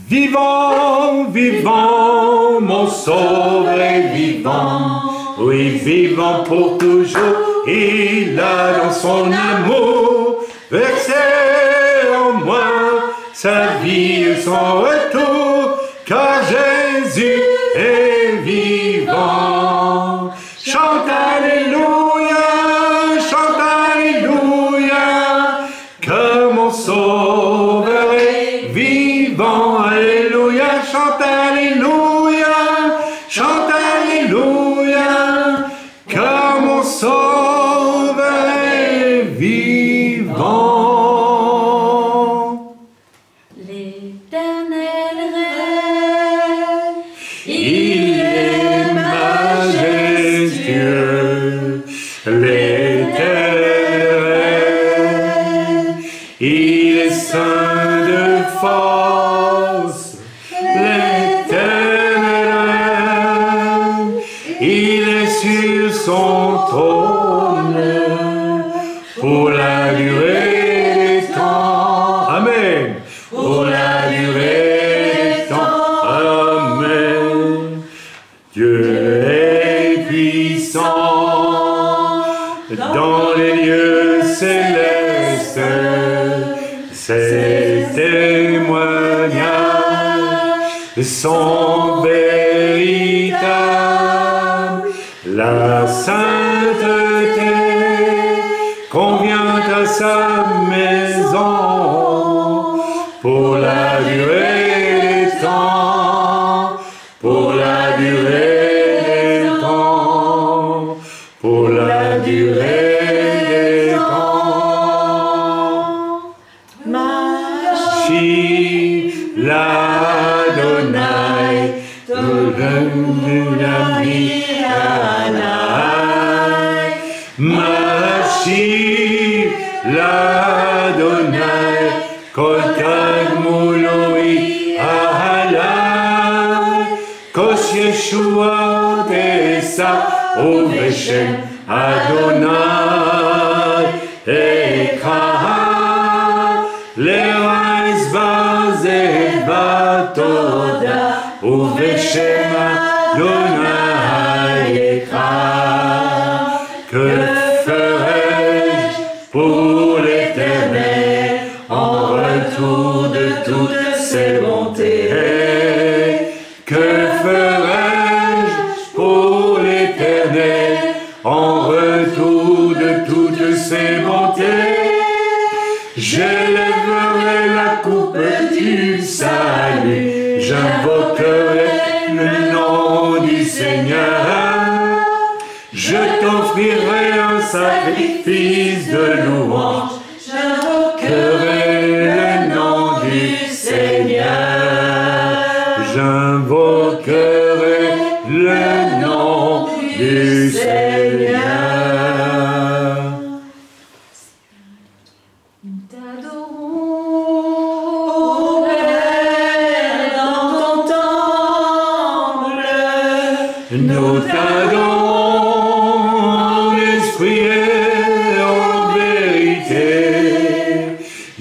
Vivant, vivant, mon sauveur est vivant. Oui, vivant pour toujours, il a dans son amour versé en moi sa vie et son retour, car Jésus est vivant. Chante Alléluia, que mon sauveur est vivant. Alléluia, chante Alléluia, que mon sauveur est vivant. L'Éternel règne, Il est majestueux. L'Éternel règne, il est saint de force. L'Éternel règne, il est sur son trône pour la durée des temps. Amen. Pour la durée des temps. Amen. Dieu est puissant dans les lieux célestes. Ses témoignages sont véritables. La sainteté convient à sa maison pour la durée des temps, pour la durée des temps, pour la durée des temps. Machi l'Adonai, Machi l'Adonai, kol tagmuloi ahalai, kos Yeshua tesa uveshem Adonai ekha le'ais vazeh vatoda uveshem Adonai ekha. Que ferai-je pour l'Éternel en retour de toutes ses bontés? Que ferai-je pour l'Éternel en retour de toutes ses bontés? J'élèverai la coupe du salut, j'invoquerai le nom du Seigneur. Je t'offrirai un sacrifice de louange, j'invoquerai le nom du Seigneur. J'invoquerai le nom du Seigneur. nous t'adorons, Père, dans ton temple. Nous t'adorons.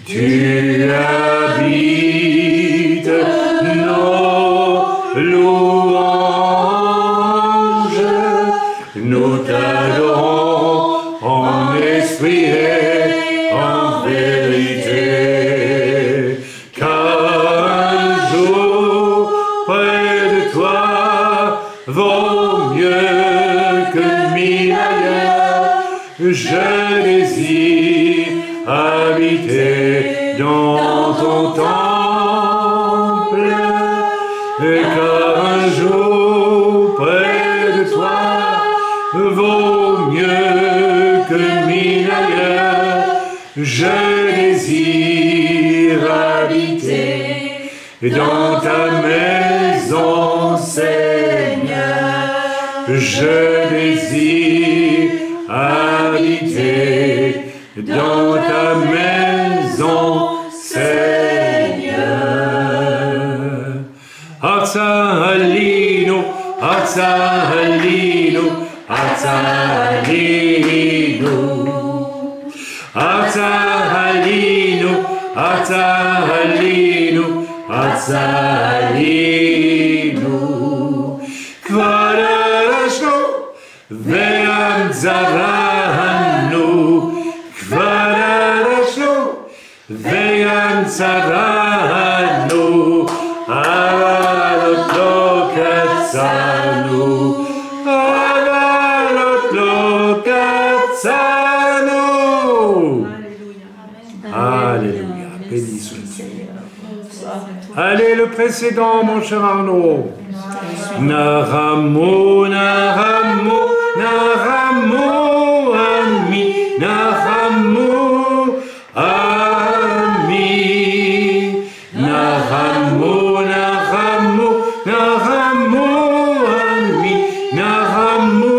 Tu habites nos louanges, nous t'adorons en esprit et en vérité, car un jour près de toi vaut mieux que 1000 ailleurs. Je désire habiter dans ton temple, car un jour près de toi vaut mieux que 1000 ailleurs. Je désire habiter dans ta maison, Seigneur. Je désire habiter dans ta maison, Seigneur. Atza halinu, atza halinu, atza halinu, atza halinu, atza halinu, atza Atzalinu, Kvod Arashnu, Ve'am Zaranu, Kvod Arashnu, Ve'am Zaranu, Avalot Lo Katzanu, Avalot Lo Katzanu. Alléluia, béni soit le Seigneur. Allez, le précédent, mon cher Arnaud. Naramu, Naramu, Naramu, Ami, Naramu, Ami, Naramu, Naramu, Naramu, Ami, Naramu,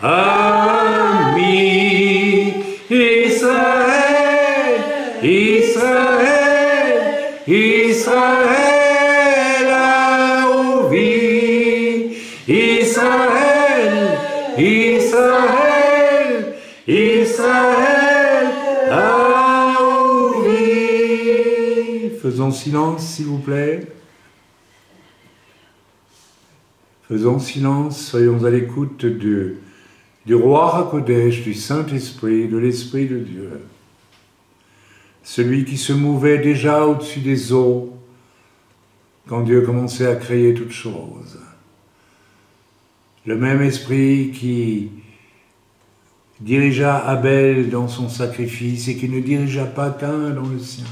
Ami, Israël, Israël, Israël a ouvi, Israël, Israël, Israël a ouvi. Faisons silence, s'il vous plaît. Faisons silence, soyons à l'écoute du roi HaKodesh, du Saint-Esprit, de l'Esprit de Dieu. Celui qui se mouvait déjà au-dessus des eaux quand Dieu commençait à créer toutes choses. Le même esprit qui dirigea Abel dans son sacrifice et qui ne dirigea pas Caïn dans le sien.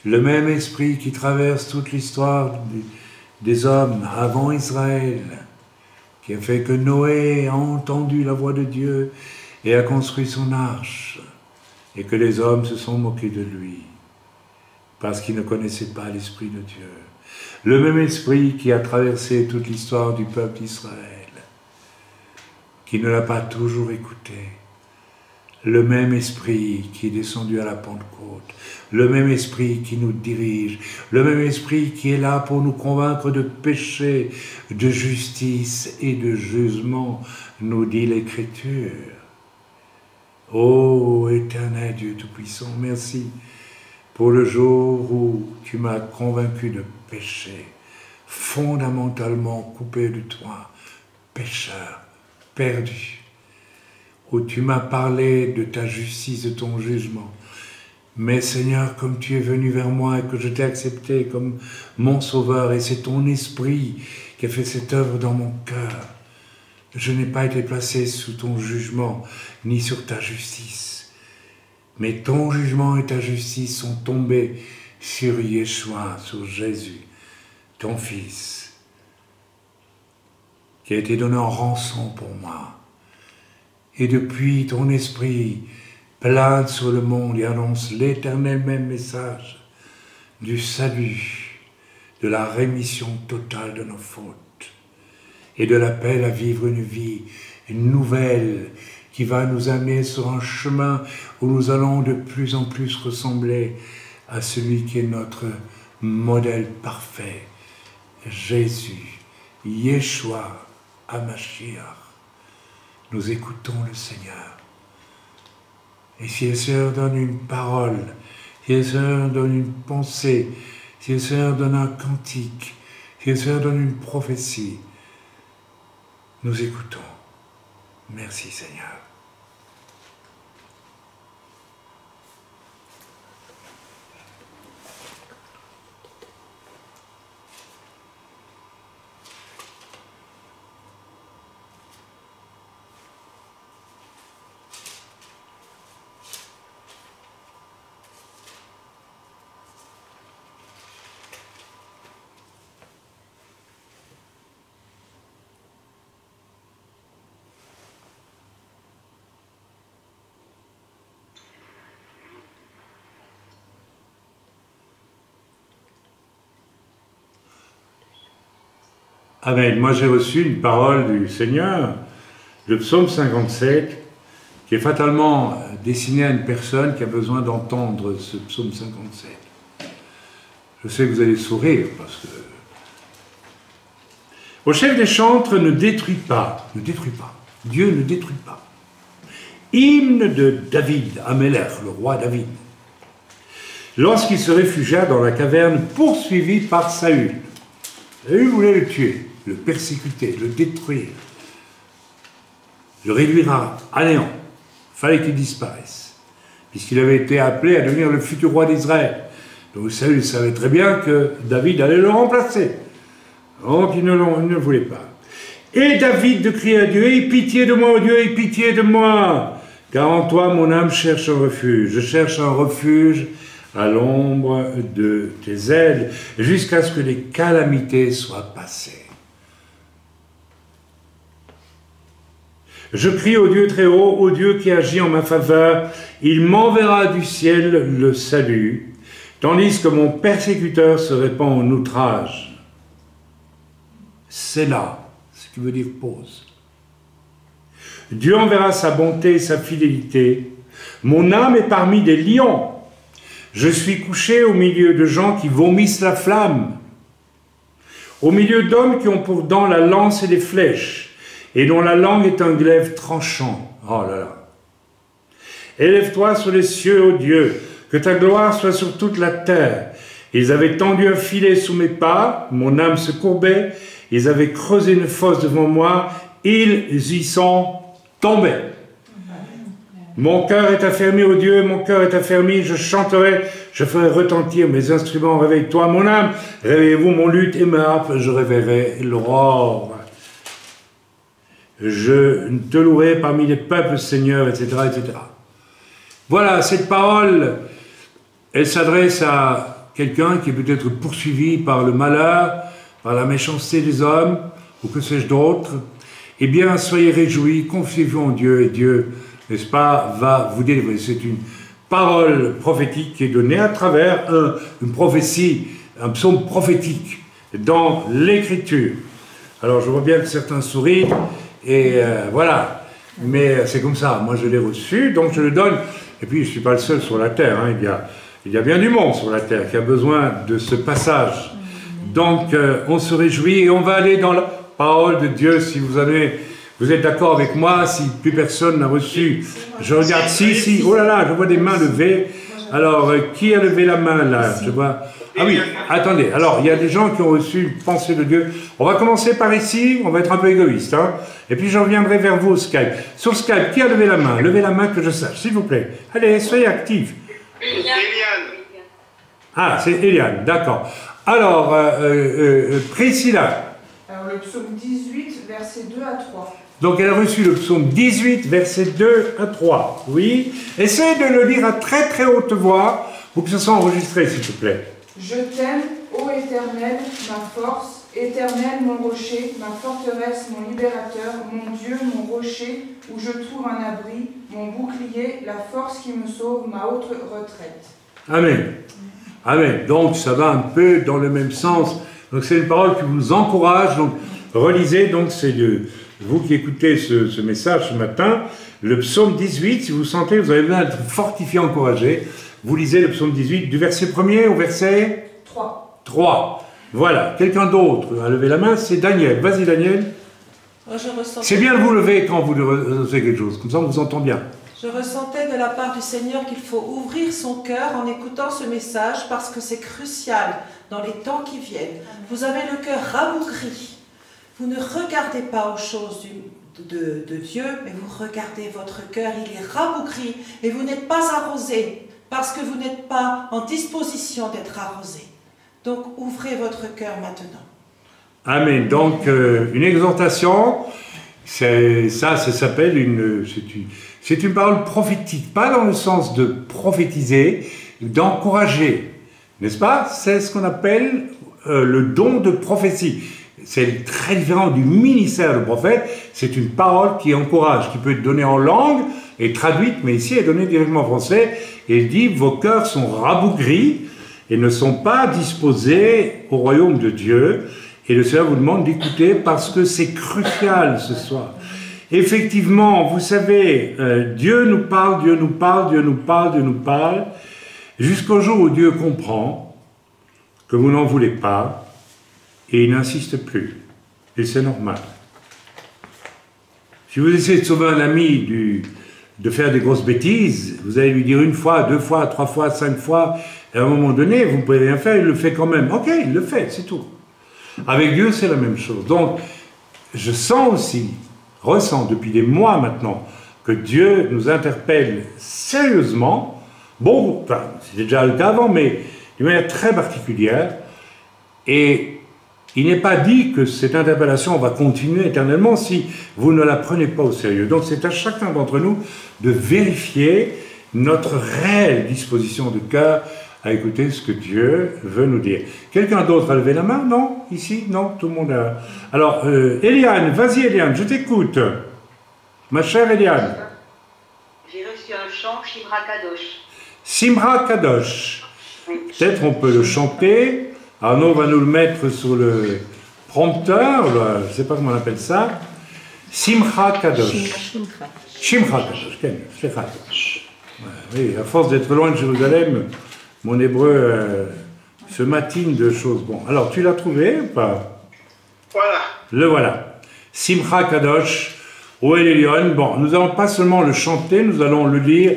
Le même esprit qui traverse toute l'histoire des hommes avant Israël, qui a fait que Noé a entendu la voix de Dieu et a construit son arche, et que les hommes se sont moqués de lui, parce qu'ils ne connaissaient pas l'Esprit de Dieu. Le même esprit qui a traversé toute l'histoire du peuple d'Israël, qui ne l'a pas toujours écouté. Le même esprit qui est descendu à la Pentecôte, le même esprit qui nous dirige, le même esprit qui est là pour nous convaincre de péché, de justice et de jugement, nous dit l'Écriture. Ô éternel Dieu Tout-Puissant, merci pour le jour où tu m'as convaincu de péché, fondamentalement coupé de toi, pécheur, perdu, où tu m'as parlé de ta justice, de ton jugement. Mais Seigneur, comme tu es venu vers moi et que je t'ai accepté comme mon sauveur, et c'est ton esprit qui a fait cette œuvre dans mon cœur, je n'ai pas été placé sous ton jugement, ni sur ta justice. Mais ton jugement et ta justice sont tombés sur Yeshua, sur Jésus, ton Fils, qui a été donné en rançon pour moi. Et depuis, ton esprit plane sur le monde et annonce l'éternel même message du salut, de la rémission totale de nos fautes et de l'appel à vivre une vie nouvelle qui va nous amener sur un chemin où nous allons de plus en plus ressembler à celui qui est notre modèle parfait, Jésus, Yeshua, HaMashiach. Nous écoutons le Seigneur. Et si le Seigneur donne une parole, si le Seigneur donne une pensée, si le Seigneur donne un cantique, si le Seigneur donne une prophétie, nous écoutons. Merci Seigneur. Amen. Moi, j'ai reçu une parole du Seigneur, le psaume 57, qui est fatalement destiné à une personne qui a besoin d'entendre ce psaume 57. Je sais que vous allez sourire, parce que... Au chef des chantres, ne détruis pas. Dieu ne détruit pas. Hymne de David, Amelech, le roi David. lorsqu'il se réfugia dans la caverne poursuivi par Saül. Saül voulait le tuer, le persécuter, le détruire, le réduire à néant. Il fallait qu'il disparaisse, puisqu'il avait été appelé à devenir le futur roi d'Israël. Donc Saül savait très bien que David allait le remplacer. Donc il ne le voulait pas. Et David de crier à Dieu, « Aie pitié de moi, oh Dieu, aie pitié de moi, car en toi mon âme cherche un refuge. Je cherche un refuge à l'ombre de tes ailes, jusqu'à ce que les calamités soient passées. Je crie au Dieu très haut, au Dieu qui agit en ma faveur. Il m'enverra du ciel le salut, tandis que mon persécuteur se répand en outrage. » C'est là, ce qui veut dire pause. Dieu enverra sa bonté et sa fidélité. Mon âme est parmi des lions. Je suis couché au milieu de gens qui vomissent la flamme, au milieu d'hommes qui ont pour dents la lance et les flèches, et dont la langue est un glaive tranchant. Oh là là. Élève-toi sur les cieux, ô Dieu, que ta gloire soit sur toute la terre. Ils avaient tendu un filet sous mes pas, mon âme se courbait, ils avaient creusé une fosse devant moi, ils y sont tombés. Mon cœur est affermi, ô Dieu, mon cœur est affermi, je chanterai, je ferai retentir mes instruments, réveille-toi, mon âme, réveillez-vous mon luth et ma harpe, je réveillerai l'aurore. Je te louerai parmi les peuples, Seigneur, etc., etc. Voilà, cette parole, elle s'adresse à quelqu'un qui est peut-être poursuivi par le malheur, par la méchanceté des hommes, ou que sais-je d'autre. Eh bien, soyez réjouis, confiez-vous en Dieu, et Dieu, n'est-ce pas, va vous délivrer. C'est une parole prophétique qui est donnée à travers une prophétie, un psaume prophétique dans l'Écriture. Alors, je vois bien que certains sourient, et voilà, mais c'est comme ça. Moi, je l'ai reçu, donc je le donne. Et puis, je ne suis pas le seul sur la terre, hein. Il y a bien du monde sur la terre qui a besoin de ce passage. Donc, on se réjouit et on va aller dans la parole de Dieu. Si vous êtes d'accord avec moi, si plus personne n'a reçu, je regarde, si, oh là là, je vois des mains levées. Alors, qui a levé la main là? Je vois. Ah oui, attendez, alors, il y a des gens qui ont reçu une pensée de Dieu. On va commencer par ici, on va être un peu égoïste, hein. Et puis je reviendrai vers vous au Skype. Sur Skype, qui a levé la main? Levez la main que je sache, s'il vous plaît. Allez, soyez actifs. Eliane. Ah, c'est Eliane, d'accord. Alors, Priscilla. Alors, le psaume 18, versets 2 à 3. Donc, elle a reçu le psaume 18, versets 2 à 3. Oui. Essayez de le lire à très très haute voix pour que ce soit enregistré, s'il vous plaît. Je t'aime, ô Éternel, ma force, Éternel, mon rocher, ma forteresse, mon libérateur, mon Dieu, mon rocher, où je trouve un abri, mon bouclier, la force qui me sauve, ma haute retraite. Amen. Amen. Donc, ça va un peu dans le même sens. Donc, c'est une parole qui vous encourage. Donc, relisez. Donc, c'est vous qui écoutez ce message ce matin, le psaume 18. Si vous sentez que vous avez besoin d'être fortifié, encouragé, vous lisez le psaume 18 du verset 1er au verset 3. Voilà. Quelqu'un d'autre a levé la main, c'est Daniel. Vas-y, Daniel. C'est bien de vous lever quand vous faites quelque chose. Comme ça, on vous entend bien. Je ressentais de la part du Seigneur qu'il faut ouvrir son cœur en écoutant ce message parce que c'est crucial dans les temps qui viennent. Vous avez le cœur rabougri. Vous ne regardez pas aux choses de Dieu, mais vous regardez votre cœur, il est rabougri et vous n'êtes pas arrosé parce que vous n'êtes pas en disposition d'être arrosé. Donc ouvrez votre cœur maintenant. Amen. Donc une exhortation, ça s'appelle c'est une parole prophétique, pas dans le sens de prophétiser, d'encourager, n'est-ce pas? C'est ce qu'on appelle le don de prophétie. C'est très différent du ministère de prophète. C'est une parole qui encourage, qui peut être donnée en langue et traduite, mais ici elle est donnée directement en français. Et il dit, vos cœurs sont rabougris et ne sont pas disposés au royaume de Dieu. Et le Seigneur vous demande d'écouter parce que c'est crucial ce soir. Effectivement, vous savez, Dieu nous parle, Dieu nous parle, Dieu nous parle, Dieu nous parle, jusqu'au jour où Dieu comprend que vous n'en voulez pas et il n'insiste plus. Et c'est normal. Si vous essayez de sauver un ami de faire des grosses bêtises, vous allez lui dire une fois, deux fois, trois fois, 5 fois, Et à un moment donné, vous ne pouvez rien faire, il le fait quand même. Ok, il le fait, c'est tout. Avec Dieu, c'est la même chose. Donc, je sens aussi, ressens depuis des mois maintenant, que Dieu nous interpelle sérieusement. Bon, enfin, c'était déjà le cas avant, mais d'une manière très particulière. Et il n'est pas dit que cette interpellation va continuer éternellement si vous ne la prenez pas au sérieux. Donc c'est à chacun d'entre nous de vérifier notre réelle disposition de cœur à écouter ce que Dieu veut nous dire. Quelqu'un d'autre a levé la main? Non? Ici? Non? Tout le monde a... Alors, Eliane, vas-y Eliane, je t'écoute. Ma chère Eliane. J'ai reçu un chant, Shimra Kadosh. Shimra Kadosh. Oui. Peut-être on peut le chanter. Arnaud va nous le mettre sur le prompteur, je ne sais pas comment on appelle ça. Shimra Kadosh. Shimra Kadosh. Oui, à force d'être loin de Jérusalem, mon hébreu se matine de choses. Bon, alors tu l'as trouvé ou pas? Voilà. Le voilà. Shimra Kadosh, Ohel Elyon. Bon, nous allons pas seulement le chanter, nous allons le lire.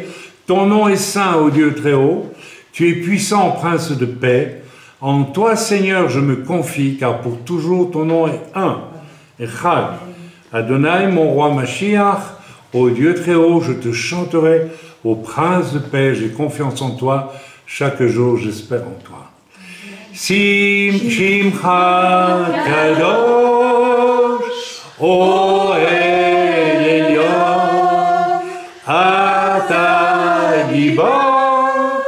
Ton nom est saint, ô Dieu très haut. Tu es puissant, prince de paix. En toi, Seigneur, je me confie, car pour toujours ton nom est un. Echad. Adonai, mon roi Mashiach, ô Dieu très haut, je te chanterai. Ô prince de paix, j'ai confiance en toi. Chaque jour, j'espère en toi. Shimcha Kadosh, Ohel Elyon, Ata Gibor,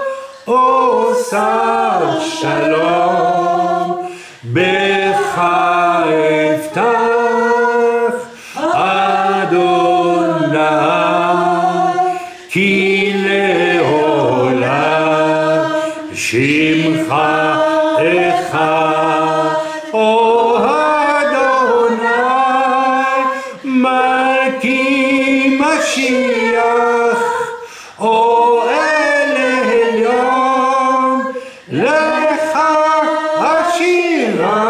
Osar Shalom, Becha Eftach, Adonai, Ki le'olam, Shimcha Echad, O Adonai, Malki Mashiach, Ohel Elyon, Lecha Hashira,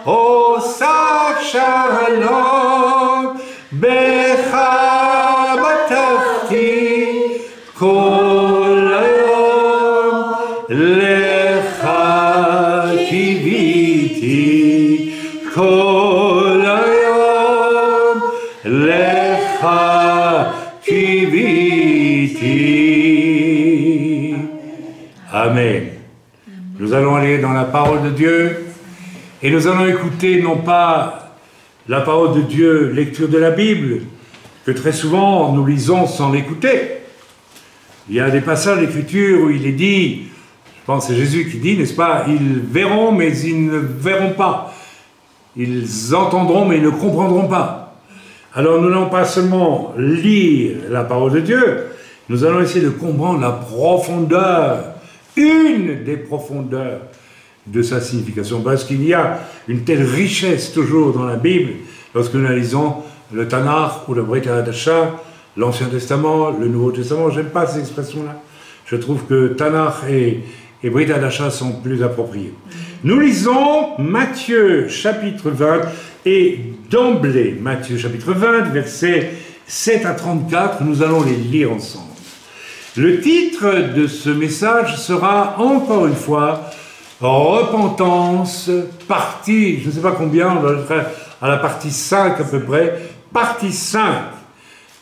Osar Shalom, Becha Batafti, Kol Hayom, Lecha Kiviti, Kol Hayom, Lecha Kiviti. Amen. Nous allons aller dans la parole de Dieu et nous allons écouter non pas la parole de Dieu, lecture de la Bible, que très souvent nous lisons sans l'écouter. Il y a des passages d'écriture où il est dit, je pense que c'est Jésus qui dit, n'est-ce pas, ils verront mais ils ne verront pas. Ils entendront mais ils ne comprendront pas. Alors nous n'allons pas seulement lire la parole de Dieu, nous allons essayer de comprendre la profondeur, une des profondeurs de sa signification, parce qu'il y a une telle richesse toujours dans la Bible, lorsque nous lisons le Tanakh ou le Brit Hadasha, l'Ancien Testament, le Nouveau Testament. J'aime pas ces expressions-là. Je trouve que Tanakh et Brit Hadasha sont plus appropriés. Nous lisons Matthieu chapitre 20, et d'emblée, Matthieu chapitre 20, versets 7 à 34, nous allons les lire ensemble. Le titre de ce message sera, encore une fois, repentance, partie, je ne sais pas combien, on va faire à la partie 5 à peu près, partie 5.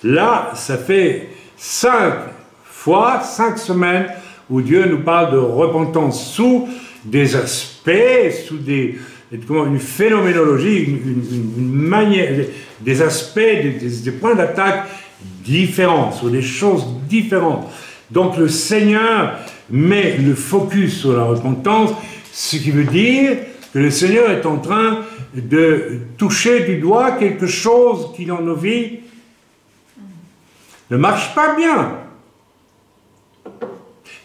Là, ça fait 5 fois, 5 semaines où Dieu nous parle de repentance sous des aspects, sous une phénoménologie, une manière, des aspects, des points d'attaque différents, sur des choses différentes. Donc le Seigneur met le focus sur la repentance, ce qui veut dire que le Seigneur est en train de toucher du doigt quelque chose qui dans nos vies ne marche pas bien.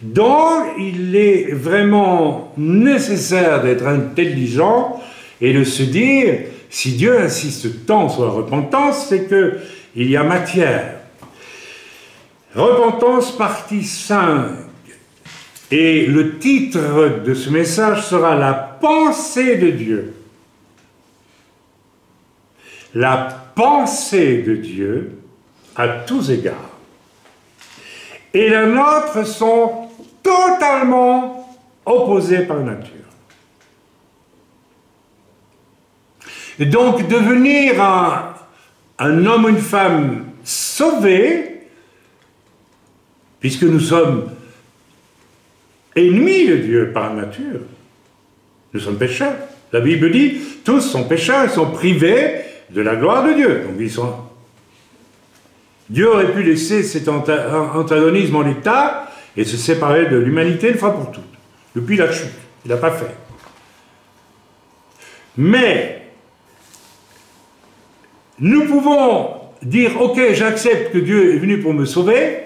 Donc il est vraiment nécessaire d'être intelligent et de se dire, si Dieu insiste tant sur la repentance, c'est qu'il y a matière. Repentance partie 5. Et le titre de ce message sera « La pensée de Dieu ». La pensée de Dieu à tous égards. Et les nôtres sont totalement opposés par nature. Et donc, devenir un homme ou une femme sauvé, puisque nous sommes ennemis de Dieu par nature, nous sommes pécheurs. La Bible dit, tous sont pécheurs, ils sont privés de la gloire de Dieu. Donc, Dieu aurait pu laisser cet antagonisme en l'état et se séparer de l'humanité une fois pour toutes, depuis la chute. Il n'a pas fait. Mais, nous pouvons dire, ok, j'accepte que Dieu est venu pour me sauver,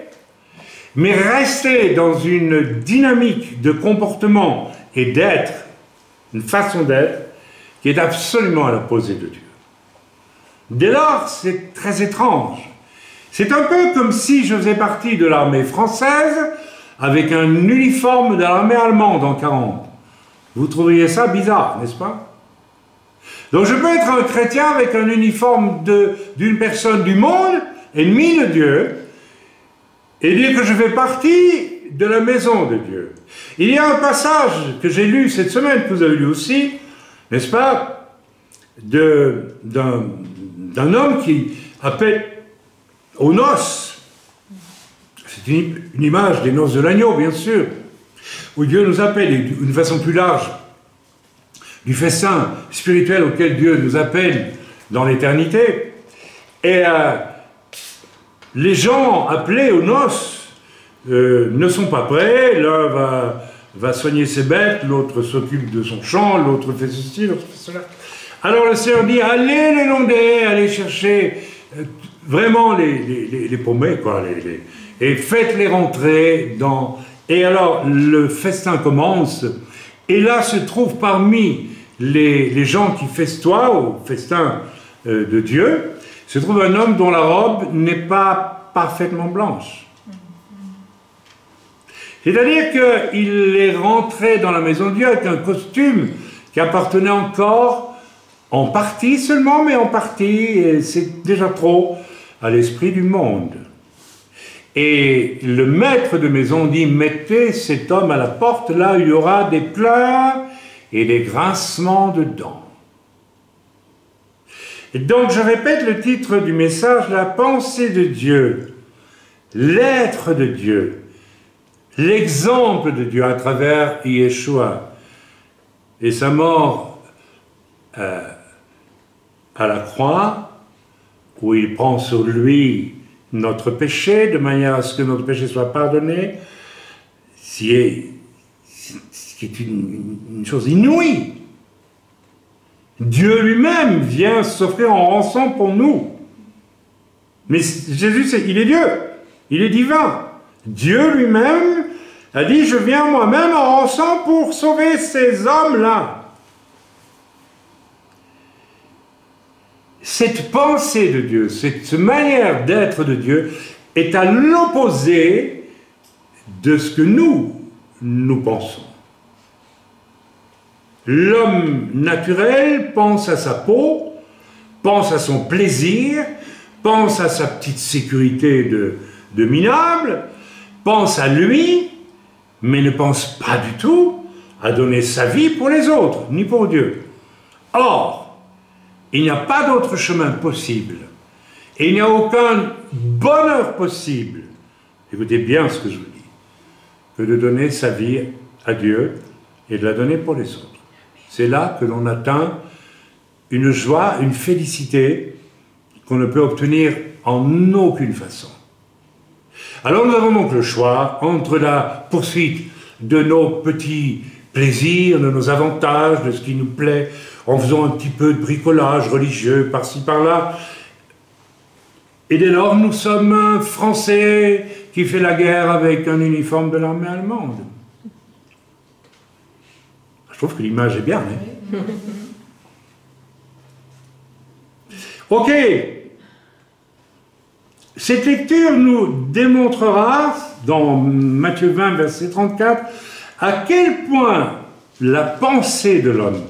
mais rester dans une dynamique de comportement et d'être, une façon d'être, qui est absolument à l'opposé de Dieu. Dès lors, c'est très étrange. C'est un peu comme si je faisais partie de l'armée française avec un uniforme de l'armée allemande en 40. Vous trouveriez ça bizarre, n'est-ce pas? Donc je peux être un chrétien avec un uniforme d'une personne du monde, ennemi de Dieu, et dire que je fais partie de la maison de Dieu. Il y a un passage que j'ai lu cette semaine, que vous avez lu aussi, n'est-ce pas, d'un homme qui appelle aux noces. C'est une image des noces de l'agneau, bien sûr, où Dieu nous appelle d'une façon plus large, du festin spirituel auquel Dieu nous appelle dans l'éternité. Et les gens appelés aux noces ne sont pas prêts. L'un va soigner ses bêtes, l'autre s'occupe de son champ, l'autre fait ceci, l'autre fait cela. Alors le Seigneur dit, allez les longs des haies, allez chercher vraiment les paumés, quoi, et faites-les rentrer dans... Et alors le festin commence, et là se trouve parmi les gens qui festoient au festin de Dieu, se trouve un homme dont la robe n'est pas parfaitement blanche. C'est-à-dire qu'il est rentré dans la maison de Dieu avec un costume qui appartenait encore en partie seulement, mais en partie, et c'est déjà trop, à l'esprit du monde. Et le maître de maison dit, mettez cet homme à la porte, là où il y aura des pleurs et des grincements de dents. Et donc je répète le titre du message, la pensée de Dieu, l'être de Dieu, l'exemple de Dieu à travers Yeshua et sa mort à la croix, où il prend sur lui notre péché, de manière à ce que notre péché soit pardonné, ce qui est une chose inouïe. Dieu lui-même vient s'offrir en rançon pour nous. Mais Jésus, il est Dieu, il est divin. Dieu lui-même a dit, je viens moi-même en rançon pour sauver ces hommes-là. Cette pensée de Dieu, cette manière d'être de Dieu est à l'opposé de ce que nous pensons. L'homme naturel pense à sa peau, pense à son plaisir, pense à sa petite sécurité de minable, pense à lui, mais ne pense pas du tout à donner sa vie pour les autres, ni pour Dieu. Or, il n'y a pas d'autre chemin possible, et il n'y a aucun bonheur possible, écoutez bien ce que je vous dis, que de donner sa vie à Dieu et de la donner pour les autres. C'est là que l'on atteint une joie, une félicité qu'on ne peut obtenir en aucune façon. Alors nous avons donc le choix entre la poursuite de nos petits plaisirs, de nos avantages, de ce qui nous plaît, en faisant un petit peu de bricolage religieux par-ci par-là. Et dès lors, nous sommes un Français qui fait la guerre avec un uniforme de l'armée allemande. Je trouve que l'image est bien, hein? Ok. Cette lecture nous démontrera, dans Matthieu 20, verset 34, à quel point la pensée de l'homme,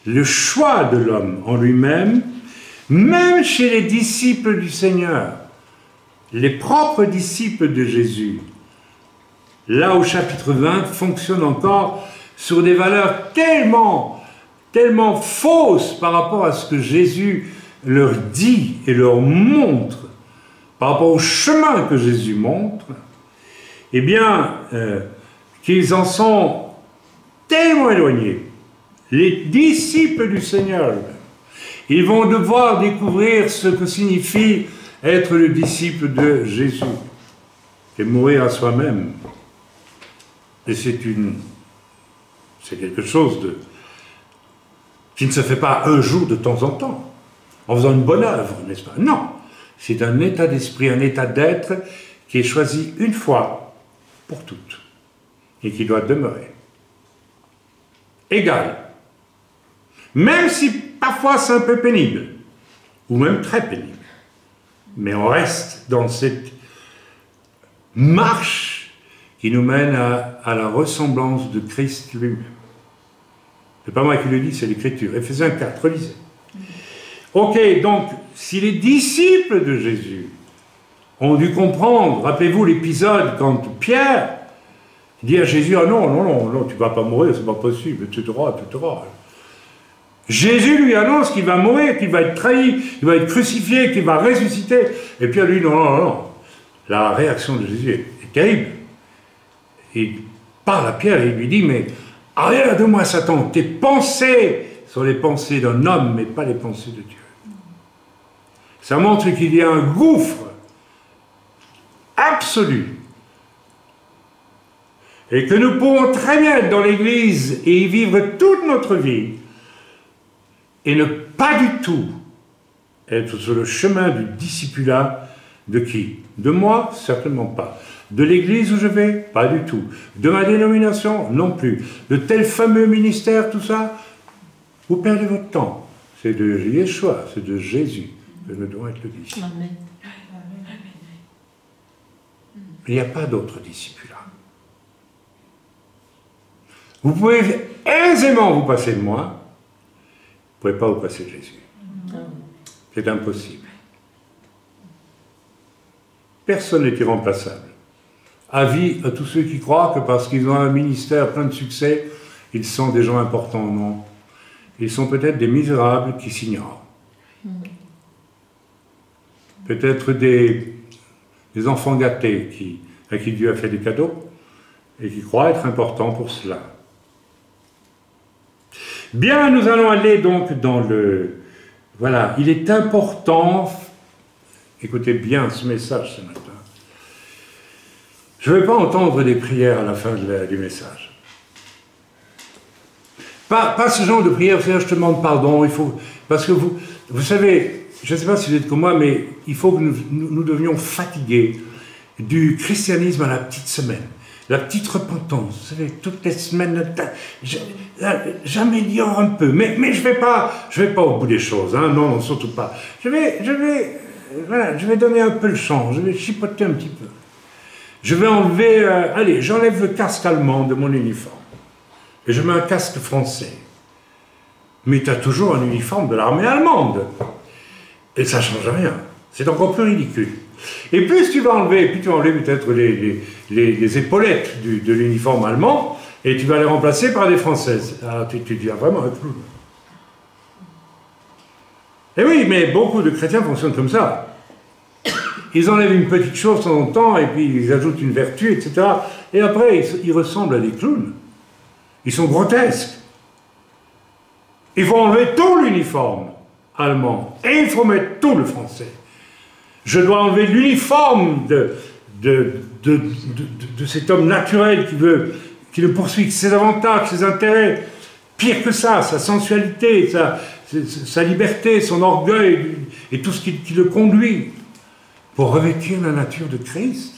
le choix de l'homme en lui-même, même chez les disciples du Seigneur, les propres disciples de Jésus, là au chapitre 20, fonctionne encore sur des valeurs tellement fausses par rapport à ce que Jésus leur dit et leur montre, par rapport au chemin que Jésus montre, eh bien, qu'ils en sont tellement éloignés. Les disciples du Seigneur, ils vont devoir découvrir ce que signifie être le disciple de Jésus et mourir à soi-même. Et c'est quelque chose qui ne se fait pas un jour de temps en temps, en faisant une bonne œuvre, n'est-ce pas? Non, c'est un état d'esprit, un état d'être qui est choisi une fois pour toutes et qui doit demeurer. Égal. Même si parfois c'est un peu pénible, ou même très pénible. Mais on reste dans cette marche qui nous mène à la ressemblance de Christ lui-même. C'est pas moi qui le dis, c'est l'Écriture. Éphésiens 4, relisez. Ok, donc, si les disciples de Jésus ont dû comprendre, rappelez-vous l'épisode quand Pierre dit à Jésus, ah non, tu ne vas pas mourir, c'est pas possible, tu te rends. Jésus lui annonce qu'il va mourir, qu'il va être trahi, qu'il va être crucifié, qu'il va ressusciter. Et Pierre lui dit, non. La réaction de Jésus est terrible. Il parle à Pierre et il lui dit, mais arrière de moi, Satan, tes pensées sont les pensées d'un homme, mais pas les pensées de Dieu. Ça montre qu'il y a un gouffre absolu. Et que nous pouvons très bien être dans l'Église et y vivre toute notre vie et ne pas du tout être sur le chemin du discipulat de qui? De moi? Certainement pas. De l'Église où je vais? Pas du tout. De ma dénomination? Non plus. De tel fameux ministère, tout ça? Vous perdez votre temps. C'est de Yeshua, c'est de Jésus que nous devons être le disciple. Amen. Il n'y a pas d'autre discipulat. Vous pouvez aisément vous passer de moi, vous ne pouvez pas vous passer de Jésus. C'est impossible. Personne n'est irremplaçable. Avis à tous ceux qui croient que parce qu'ils ont un ministère plein de succès, ils sont des gens importants. Non. Ils sont peut-être des misérables qui s'ignorent. Peut-être des enfants gâtés à qui Dieu a fait des cadeaux et qui croient être importants pour cela. Bien, nous allons aller donc dans le... Voilà, il est important, écoutez bien ce message ce matin. Je ne vais pas entendre des prières à la fin du message. Pas ce genre de prière, je te demande pardon, il faut... Parce que vous savez, je ne sais pas si vous êtes comme moi, mais il faut que nous devenions fatigués du christianisme à la petite semaine. La petite repentance, vous savez, toutes les semaines, j'améliore un peu, mais je vais pas au bout des choses, hein, non, surtout pas. Je vais donner un peu le champ, je vais chipoter un petit peu. Je vais enlever, j'enlève le casque allemand de mon uniforme, et je mets un casque français. Mais tu as toujours un uniforme de l'armée allemande, et ça ne change rien, c'est encore plus ridicule. Et plus tu vas enlever, peut-être les épaulettes de l'uniforme allemand, et tu vas les remplacer par des françaises. Alors tu deviens vraiment un clown. Et oui, mais beaucoup de chrétiens fonctionnent comme ça. Ils enlèvent une petite chose de temps en temps, et puis ils ajoutent une vertu, etc. Et après, ils ressemblent à des clowns. Ils sont grotesques. Il faut enlever tout l'uniforme allemand, et il faut mettre tout le français. Je dois enlever l'uniforme de cet homme naturel qui le poursuit, ses avantages, ses intérêts. Pire que ça, sa sensualité, sa liberté, son orgueil et tout ce qui le conduit pour revêtir la nature de Christ.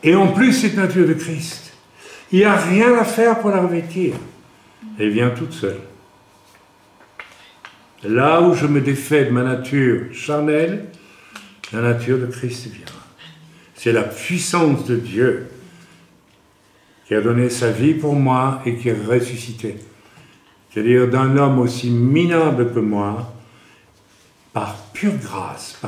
Et en plus, cette nature de Christ, il n'y a rien à faire pour la revêtir. Elle vient toute seule. Là où je me défais de ma nature charnelle, la nature de Christ vient. C'est la puissance de Dieu qui a donné sa vie pour moi et qui a ressuscité. C'est-à-dire d'un homme aussi minable que moi, par pure grâce,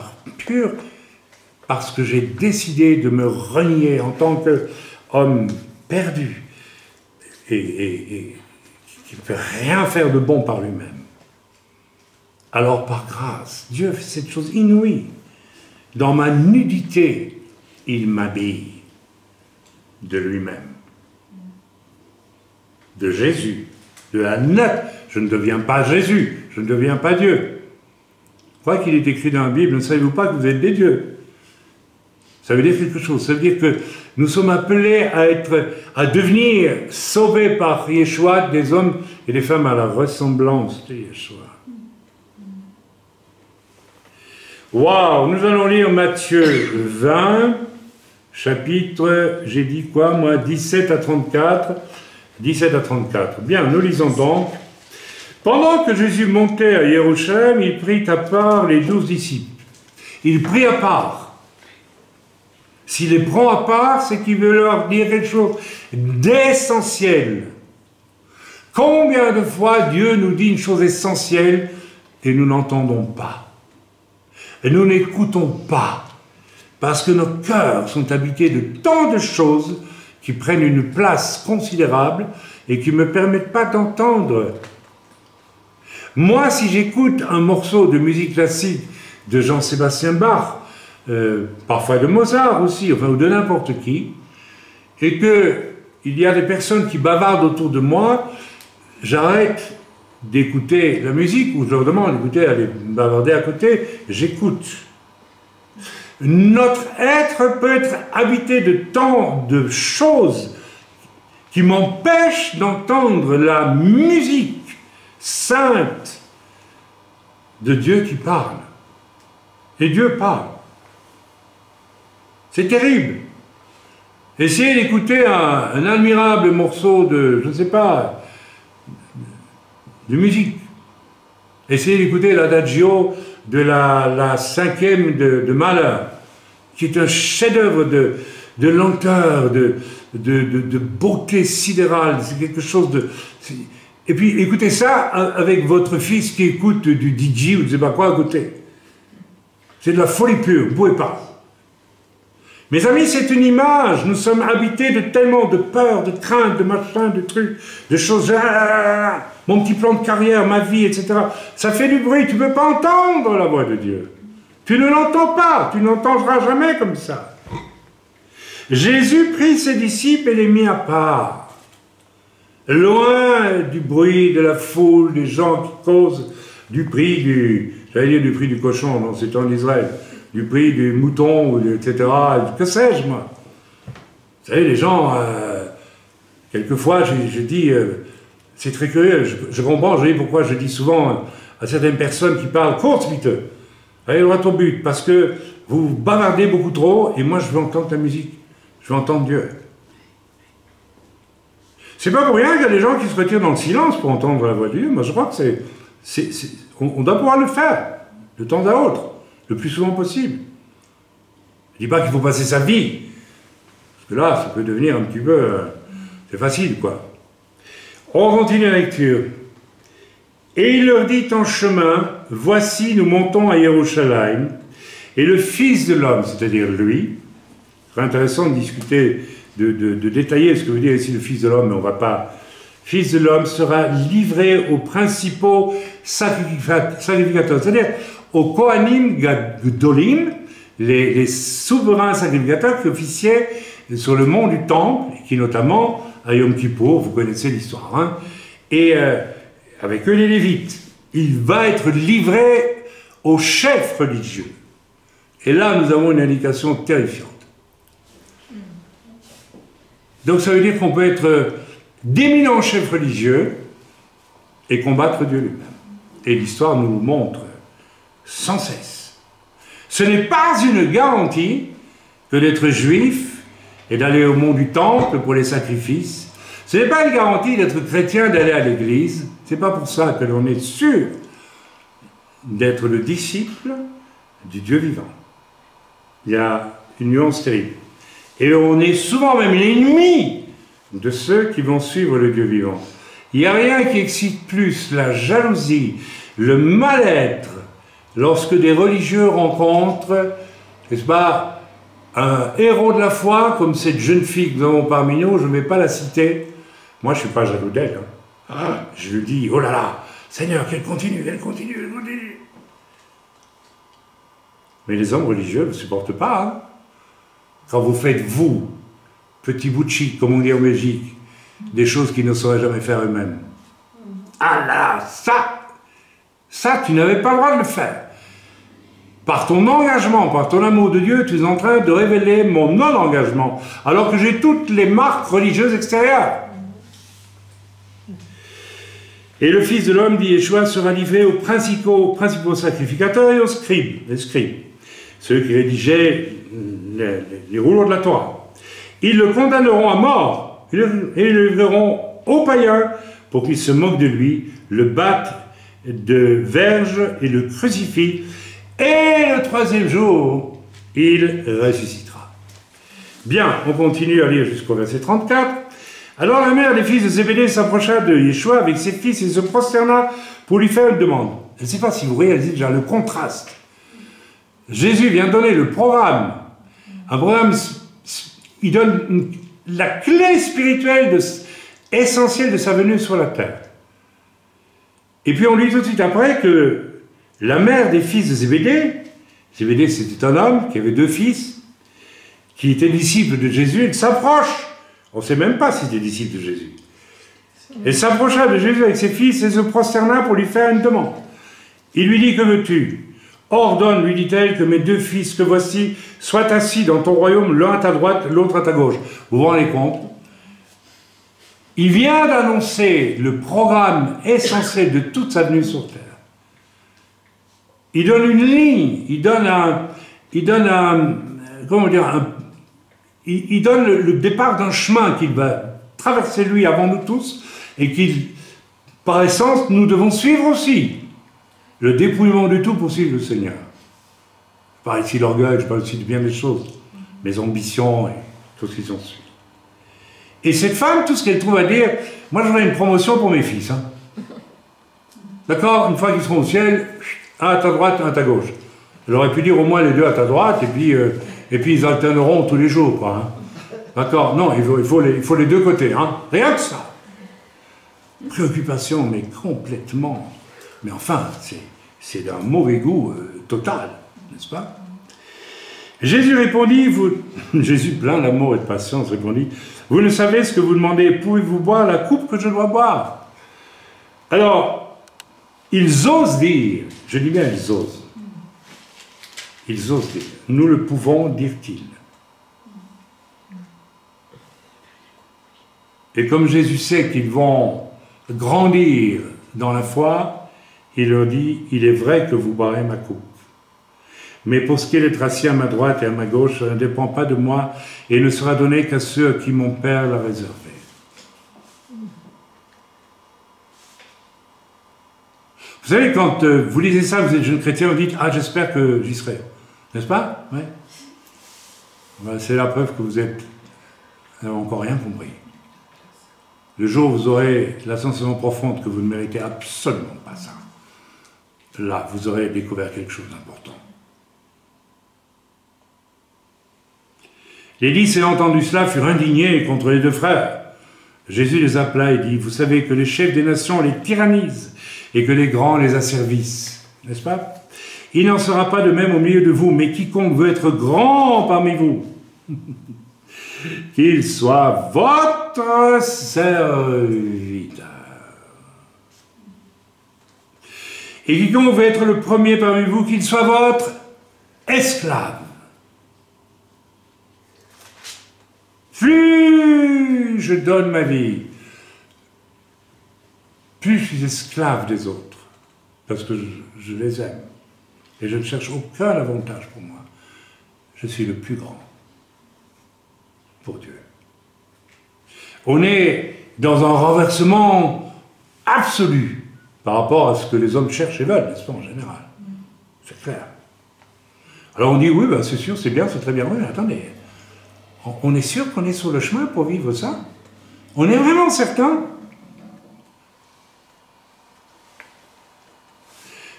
parce que j'ai décidé de me renier en tant qu'homme perdu, et qui ne peut rien faire de bon par lui-même. Alors par grâce, Dieu fait cette chose inouïe. Dans ma nudité, il m'habille de lui-même, de Jésus, de la nature. Je ne deviens pas Jésus, je ne deviens pas Dieu. Je crois qu'il est écrit dans la Bible, ne savez-vous pas que vous êtes des dieux? Ça veut dire quelque chose, ça veut dire que nous sommes appelés à devenir sauvés par Yeshua, des hommes et des femmes à la ressemblance de Yeshua. Waouh, nous allons lire Matthieu 20, chapitre, j'ai dit quoi moi, 17 à 34. 17 à 34. Bien, nous lisons donc. Pendant que Jésus montait à Jérusalem, il prit à part les 12 disciples. Il prit à part. S'il les prend à part, c'est qu'il veut leur dire quelque chose d'essentiel. Combien de fois Dieu nous dit une chose essentielle et nous n'entendons pas? Et nous n'écoutons pas, parce que nos cœurs sont habités de tant de choses qui prennent une place considérable et qui ne me permettent pas d'entendre. Moi, si j'écoute un morceau de musique classique de Jean-Sébastien Bach, parfois de Mozart aussi, enfin, ou de n'importe qui, et qu'il y a des personnes qui bavardent autour de moi, j'arrête d'écouter la musique, ou je leur demande d'écouter, aller bavarder à côté, j'écoute. Notre être peut être habité de tant de choses qui m'empêchent d'entendre la musique sainte de Dieu qui parle. Et Dieu parle. C'est terrible. Essayez d'écouter un admirable morceau de, je ne sais pas, de musique. Essayez d'écouter l'adagio de la cinquième de Mahler, qui est un chef-d'œuvre de lenteur, de beauté sidérale. C'est quelque chose de... Et puis écoutez ça avec votre fils qui écoute du DJ ou je ne sais pas quoi à côté. C'est de la folie pure, vous ne pouvez pas. Mes amis, c'est une image. Nous sommes habités de tellement de peur, de crainte, de machin, de trucs, de choses. Mon petit plan de carrière, ma vie, etc. Ça fait du bruit. Tu ne peux pas entendre la voix de Dieu. Tu ne l'entends pas. Tu n'entendras jamais comme ça. Jésus prit ses disciples et les mit à part. Loin du bruit de la foule, des gens qui causent du prix du cochon, non, c'est en Israël. Du prix du mouton, etc. Que sais-je, moi? Vous savez, les gens, quelquefois, je dis, c'est très curieux, je comprends, je dis pourquoi je dis souvent à certaines personnes qui parlent, courte, vite, allez droit au but, parce que vous bavardez beaucoup trop, et moi je veux entendre la musique, je veux entendre Dieu. C'est pas pour rien qu'il y a des gens qui se retirent dans le silence pour entendre la voix de Dieu. Moi je crois que on doit pouvoir le faire, de temps à autre. Le plus souvent possible. Je ne dis pas qu'il faut passer sa vie, parce que là, ça peut devenir un petit peu... c'est facile, quoi. On continue la lecture. Et il leur dit en chemin, voici, nous montons à Jérusalem, et le Fils de l'homme, c'est-à-dire lui, c'est intéressant de discuter, de détailler ce que veut dire ici le Fils de l'homme, mais on ne va pas... Fils de l'homme sera livré aux principaux sacrificateurs, c'est-à-dire aux Kohanim Gdolim, les souverains sacrificateurs qui officiaient sur le mont du Temple, qui notamment, à Yom Kippour, vous connaissez l'histoire, hein, et avec eux les Lévites. Il va être livré aux chefs religieux. Et là, nous avons une indication terrifiante. Donc ça veut dire qu'on peut être d'éminents chefs religieux et combattre Dieu lui-même. Et l'histoire nous le montre sans cesse. Ce n'est pas une garantie que d'être juif et d'aller au mont du Temple pour les sacrifices. Ce n'est pas une garantie d'être chrétien, d'aller à l'église. Ce n'est pas pour ça que l'on est sûr d'être le disciple du Dieu vivant. Il y a une nuance terrible. Et on est souvent même l'ennemi de ceux qui vont suivre le Dieu vivant. Il n'y a rien qui excite plus la jalousie, le mal-être, lorsque des religieux rencontrent, n'est-ce pas, un héros de la foi, comme cette jeune fille que nous avons parmi nous, je ne vais pas la citer, Moi, je ne suis pas jaloux d'elle. Hein. Je lui dis, oh là là, Seigneur, qu'elle continue, elle continue, elle continue. Mais les hommes religieux ne supportent pas. Hein. Quand vous faites, vous, petit bout de chic, comme on dit en Belgique, des choses qu'ils ne sauraient jamais faire eux-mêmes. Ah là, ça, tu n'avais pas le droit de le faire. Par ton engagement, par ton amour de Dieu, tu es en train de révéler mon non-engagement, alors que j'ai toutes les marques religieuses extérieures. Et le Fils de l'homme, dit Yeshua, sera livré aux principaux sacrificateurs et aux scribes, les scribes, ceux qui rédigeaient les rouleaux de la Torah. Ils le condamneront à mort et le livreront aux païens pour qu'ils se moquent de lui, le battent de verge et le crucifient. Et le troisième jour, il ressuscitera. Bien, on continue à lire jusqu'au verset 34. Alors la mère des fils de Zébédée s'approcha de Yeshua avec ses fils et se prosterna pour lui faire une demande. Je ne sais pas si vous réalisez déjà le contraste. Jésus vient donner le programme. Un programme, il donne la clé spirituelle essentielle de sa venue sur la terre. Et puis on lit tout de suite après que la mère des fils de Zébédée, Zébédée c'était un homme qui avait 2 fils, qui étaient disciples de Jésus, elle s'approche, on ne sait même pas si c'était disciple de Jésus, elle s'approcha de Jésus avec ses fils et se prosterna pour lui faire une demande. Il lui dit, que veux-tu? Ordonne, lui dit-elle, que mes 2 fils que voici soient assis dans ton royaume, l'un à ta droite, l'autre à ta gauche. Vous vous rendez compte? Il vient d'annoncer le programme essentiel de toute sa venue sur terre. Il donne une ligne, il donne le départ d'un chemin qu'il va traverser lui avant nous tous et qu'il, par essence, nous devons suivre aussi. Le dépouillement du tout pour suivre le Seigneur. Je parle ici de l'orgueil, je parle aussi de bien des choses, mes ambitions et tout ce qui s'en suit. Et cette femme, tout ce qu'elle trouve à dire, moi je voudrais une promotion pour mes fils. Hein. D'accord? Une fois qu'ils seront au ciel, un à ta droite, un à ta gauche. J'aurais pu dire au moins les 2 à ta droite, et puis ils alterneront tous les jours, quoi. Hein. D'accord? Non, il faut les 2 côtés, hein. Rien que ça. Préoccupation, mais complètement. Mais enfin, c'est d'un mauvais goût total, n'est-ce pas? Jésus répondit, Jésus plein d'amour et de patience répondit, vous ne savez ce que vous demandez, pouvez-vous boire la coupe que je dois boire? Alors, ils osent dire, je dis bien ils osent dire, nous le pouvons, dirent-ils. Et comme Jésus sait qu'ils vont grandir dans la foi, il leur dit, il est vrai que vous boirez ma coupe. Mais pour ce qui est d'être assis à ma droite et à ma gauche, ça ne dépend pas de moi et ne sera donné qu'à ceux à qui mon Père l'a réservé. Vous savez, quand vous lisez ça, vous êtes jeune chrétien, vous dites « Ah, j'espère que j'y serai ». N'est-ce pas? Oui. Ben, c'est la preuve que vous n'avez encore rien compris. Le jour où vous aurez la sensation profonde que vous ne méritez absolument pas ça, là, vous aurez découvert quelque chose d'important. Les 10 ayant entendu cela furent indignés contre les 2 frères. Jésus les appela et dit, vous savez que les chefs des nations les tyrannisent et que les grands les asservissent, n'est-ce pas? Il n'en sera pas de même au milieu de vous, mais quiconque veut être grand parmi vous, qu'il soit votre serviteur. Et quiconque veut être le premier parmi vous, qu'il soit votre esclave. Plus je donne ma vie, plus je suis esclave des autres, parce que je les aime. Et je ne cherche aucun avantage pour moi. Je suis le plus grand pour Dieu. On est dans un renversement absolu par rapport à ce que les hommes cherchent et veulent, n'est-ce pas, en général. C'est clair. Alors on dit, oui, ben c'est sûr, c'est bien, c'est très bien. Oui, mais attendez, on est sûr qu'on est sur le chemin pour vivre ça? On est vraiment certain?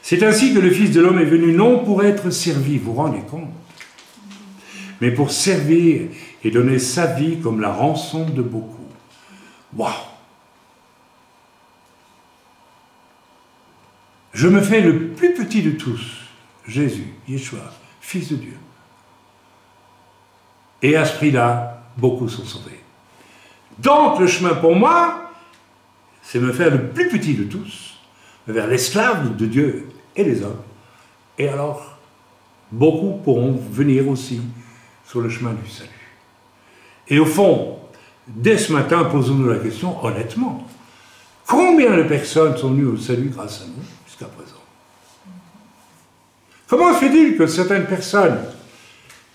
C'est ainsi que le Fils de l'homme est venu non pour être servi, vous vous rendez compte, mais pour servir et donner sa vie comme la rançon de beaucoup. Waouh! je me fais le plus petit de tous, Jésus, Yeshua, Fils de Dieu. Et à ce prix-là, beaucoup sont sauvés. Donc le chemin pour moi, c'est me faire le plus petit de tous, vers l'esclave de Dieu et des hommes. Et alors, beaucoup pourront venir aussi sur le chemin du salut. Et au fond, dès ce matin, posons-nous la question, honnêtement, combien de personnes sont venues au salut grâce à nous, jusqu'à présent? Comment se fait-il que certaines personnes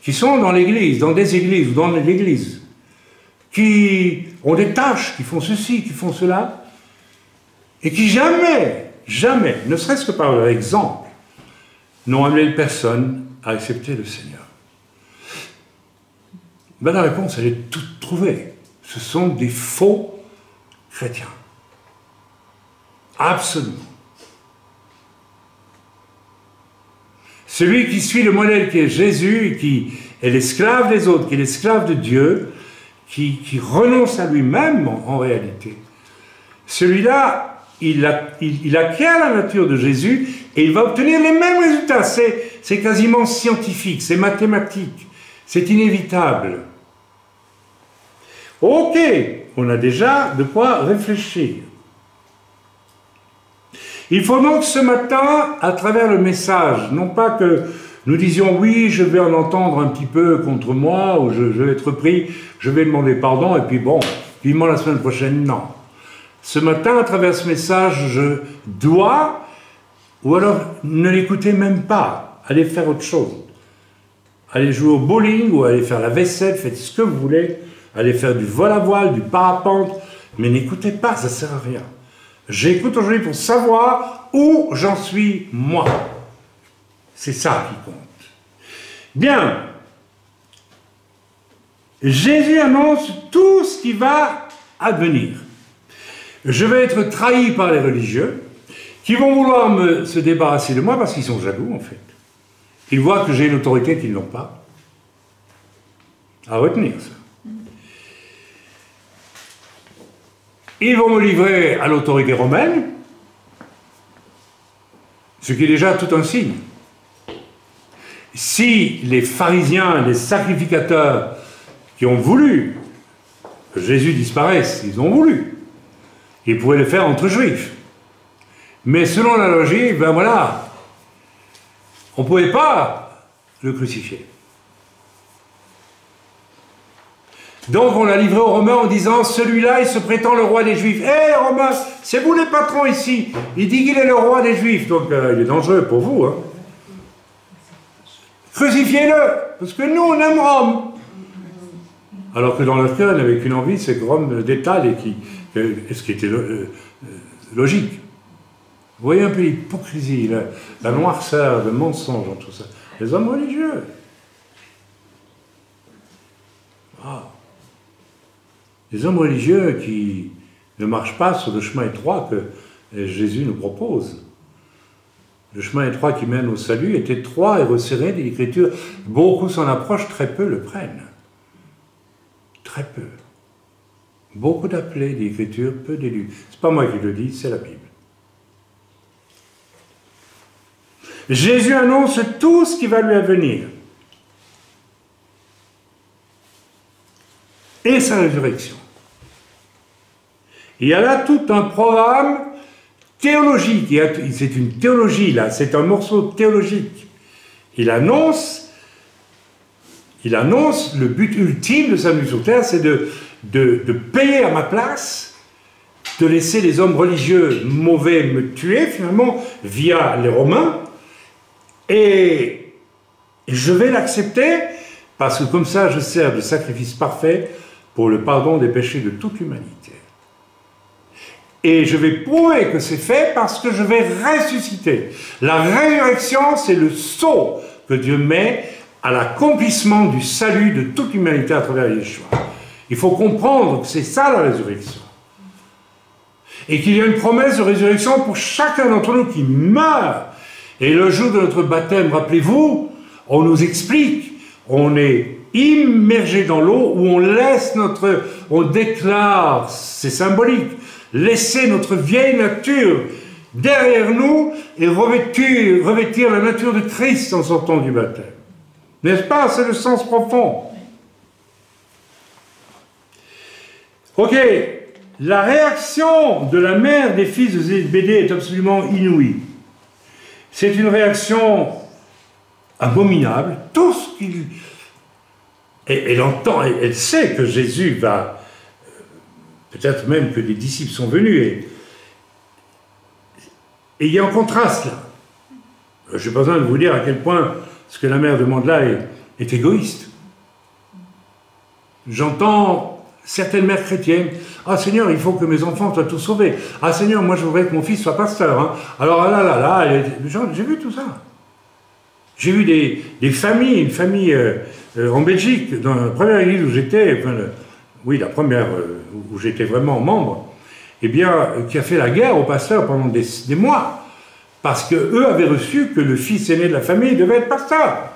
qui sont dans l'église, dans des églises ou dans l'église, qui ont des tâches, qui font ceci, qui font cela, et qui jamais, ne serait-ce que par leur exemple, n'ont amené personne à accepter le Seigneur? Ben, la réponse, elle est toute trouvée. Ce sont des faux chrétiens. Absolument. Celui qui suit le modèle qui est Jésus, qui est l'esclave des autres, qui est l'esclave de Dieu, qui renonce à lui-même en réalité, celui-là, il acquiert la nature de Jésus et il va obtenir les mêmes résultats. C'est quasiment scientifique, c'est mathématique, c'est inévitable. Ok, on a déjà de quoi réfléchir. Il faut donc ce matin, à travers le message, non pas que nous disions oui, je vais en entendre un petit peu contre moi, ou je vais être pris, je vais demander pardon, et puis bon, vivement la semaine prochaine, non. Ce matin, à travers ce message, je dois, ou alors ne l'écoutez même pas, allez faire autre chose. Allez jouer au bowling, ou allez faire la vaisselle, faites ce que vous voulez, allez faire du vol à voile, du parapente, mais n'écoutez pas, ça ne sert à rien. J'écoute aujourd'hui pour savoir où j'en suis moi. C'est ça qui compte. Bien. Jésus annonce tout ce qui va advenir. Je vais être trahi par les religieux qui vont vouloir se débarrasser de moi parce qu'ils sont jaloux en fait. Ils voient que j'ai une autorité qu'ils n'ont pas. À retenir ça. Ils vont me livrer à l'autorité romaine, ce qui est déjà tout un signe. Si les pharisiens, les sacrificateurs qui ont voulu que Jésus disparaisse, ils ont voulu, ils pouvaient le faire entre juifs. Mais selon la logique, ben voilà, on ne pouvait pas le crucifier. Donc on l'a livré aux Romains en disant, celui-là, il se prétend le roi des Juifs. Hé, Romains, c'est vous les patrons ici. Il dit qu'il est le roi des Juifs, donc il est dangereux pour vous. Hein. Crucifiez-le, parce que nous, on aime Rome. Alors que dans leur cœur, il n'avait qu'une envie, c'est que Rome détale, ce qui était logique. Vous voyez un peu l'hypocrisie, la noirceur, le mensonge dans tout ça. Les hommes religieux. Ah. Les hommes religieux qui ne marchent pas sur le chemin étroit que Jésus nous propose. Le chemin étroit qui mène au salut est étroit et resserré, dit l'Écriture. Beaucoup s'en approchent, très peu le prennent. Très peu. Beaucoup d'appelés, dit l'Écriture, peu d'élus. C'est pas moi qui le dis, c'est la Bible. Jésus annonce tout ce qui va lui advenir. Et sa résurrection. Il y a là tout un programme théologique. C'est une théologie, là. C'est un morceau théologique. Il annonce le but ultime de sa venue sur terre, c'est de payer à ma place, de laisser les hommes religieux mauvais me tuer, finalement, via les Romains. Et je vais l'accepter, parce que comme ça, je sers de sacrifice parfait pour le pardon des péchés de toute l'humanité. Et je vais prouver que c'est fait parce que je vais ressusciter. La résurrection, c'est le sceau que Dieu met à l'accomplissement du salut de toute l'humanité à travers Yeshua. Il faut comprendre que c'est ça la résurrection. Et qu'il y a une promesse de résurrection pour chacun d'entre nous qui meurt. Et le jour de notre baptême, rappelez-vous, on nous explique, on est immergé dans l'eau où on déclare, c'est symbolique, laisser notre vieille nature derrière nous et revêtir la nature de Christ en sortant du baptême. N'est-ce pas? C'est le sens profond. Ok, la réaction de la mère des fils de Zébédée est absolument inouïe. C'est une réaction abominable. Tout ce qu'il... Elle entend, elle sait que Jésus va... Peut-être même que les disciples sont venus. Et il y a un contraste là. Je n'ai pas besoin de vous dire à quel point ce que la mère demande là est égoïste. J'entends certaines mères chrétiennes. Ah Seigneur, il faut que mes enfants soient tous sauvés. Ah Seigneur, moi je voudrais que mon fils soit pasteur. Hein. Alors là, j'ai vu tout ça. J'ai vu des familles, une famille en Belgique, dans la première église où j'étais, la première où j'étais vraiment membre, eh bien, qui a fait la guerre au pasteur pendant des mois, parce qu'eux avaient reçu que le fils aîné de la famille devait être pasteur.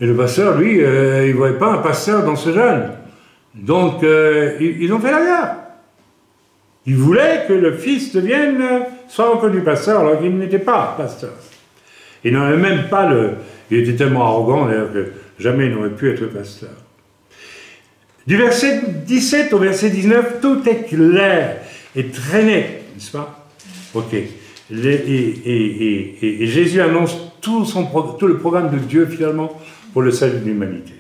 Et le pasteur, lui, il ne voyait pas un pasteur dans ce jeune. Donc, ils ont fait la guerre. Ils voulaient que le fils soit reconnu pasteur, alors qu'il n'était pas pasteur. Il n'en avait même pas il était tellement arrogant, d'ailleurs, que jamais il n'aurait pu être pasteur. Du verset 17 au verset 19, tout est clair et très net, n'est-ce pas? Ok. Et Jésus annonce tout le programme de Dieu, finalement, pour le salut de l'humanité.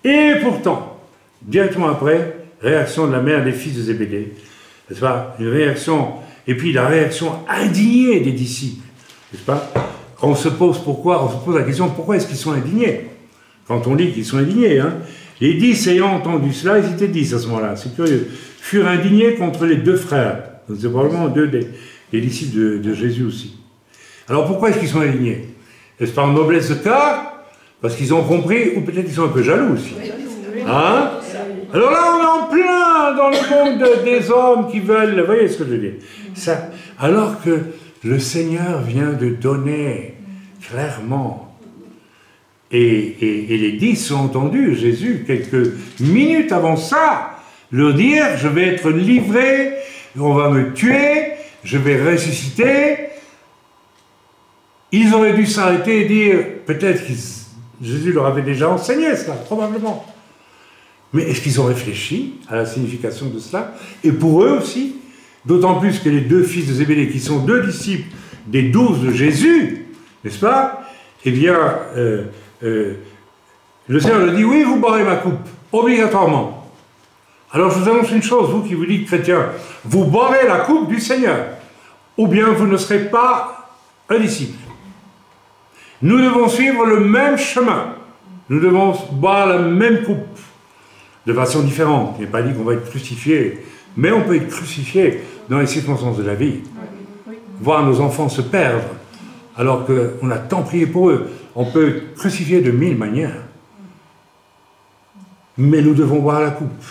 Et pourtant, directement après, réaction de la mère des fils de Zébédée, n'est-ce pas? Une réaction, et puis la réaction indignée des disciples, n'est-ce pas? On se pose la question, pourquoi est-ce qu'ils sont indignés? Quand on dit qu'ils sont indignés, hein? Les 10 ayant entendu cela, ils étaient 10 à ce moment-là, c'est curieux, furent indignés contre les deux frères. C'est probablement deux des disciples de Jésus aussi. Alors pourquoi est-ce qu'ils sont indignés? Est-ce par noblesse de cœur? Parce qu'ils ont compris, ou peut-être ils sont un peu jaloux aussi. Hein? Alors là, on est en plein dans le monde des hommes qui veulent... Vous voyez ce que je veux dire? Ça, alors que le Seigneur vient de donner clairement... Et les 10 ont entendu Jésus, quelques minutes avant ça, leur dire, je vais être livré, on va me tuer, je vais ressusciter. Ils auraient dû s'arrêter et dire, peut-être que Jésus leur avait déjà enseigné cela, probablement. Mais est-ce qu'ils ont réfléchi à la signification de cela? Et pour eux aussi, d'autant plus que les deux fils de Zébédée, qui sont deux disciples des 12 de Jésus, n'est-ce pas? Eh bien... le Seigneur leur dit, oui, vous boirez ma coupe, obligatoirement. Alors je vous annonce une chose, vous qui vous dites chrétien, vous boirez la coupe du Seigneur, ou bien vous ne serez pas un disciple. Nous devons suivre le même chemin, nous devons boire la même coupe, de façon différente. Il n'est pas dit qu'on va être crucifié, mais on peut être crucifié dans les circonstances de la vie. Voir nos enfants se perdre, alors qu'on a tant prié pour eux. On peut être crucifié de 1000 manières. Mais nous devons boire la coupe.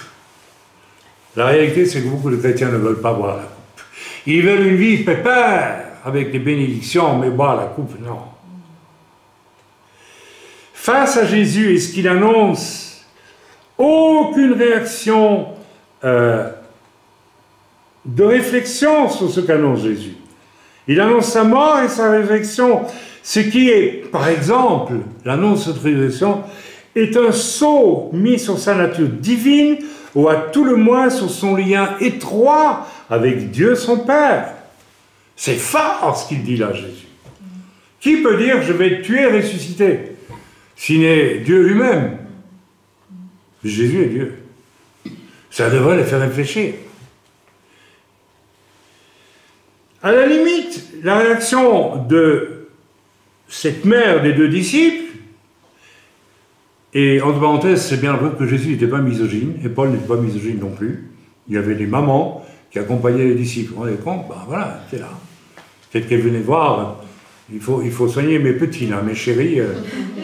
La réalité, c'est que beaucoup de chrétiens ne veulent pas boire la coupe. Ils veulent une vie pépère, avec des bénédictions, mais boire la coupe, non. Face à Jésus et ce qu'il annonce, aucune réaction de réflexion sur ce qu'annonce Jésus. Il annonce sa mort et sa résurrection. Ce qui est, par exemple, l'annonce de cette résurrection, est un sceau mis sur sa nature divine, ou à tout le moins sur son lien étroit avec Dieu son Père. C'est fort ce qu'il dit là, Jésus. Qui peut dire je vais te tuer et ressusciter? S'il n'est Dieu lui-même. Jésus est Dieu. Ça devrait les faire réfléchir. À la limite, la réaction de cette mère des deux disciples, et entre parenthèses, c'est bien vrai que Jésus n'était pas misogyne, et Paul n'était pas misogyne non plus. Il y avait des mamans qui accompagnaient les disciples. On est compte, ben voilà, c'est là. Peut-être qu'elle venait voir, il faut soigner mes petits, là, mes chéris.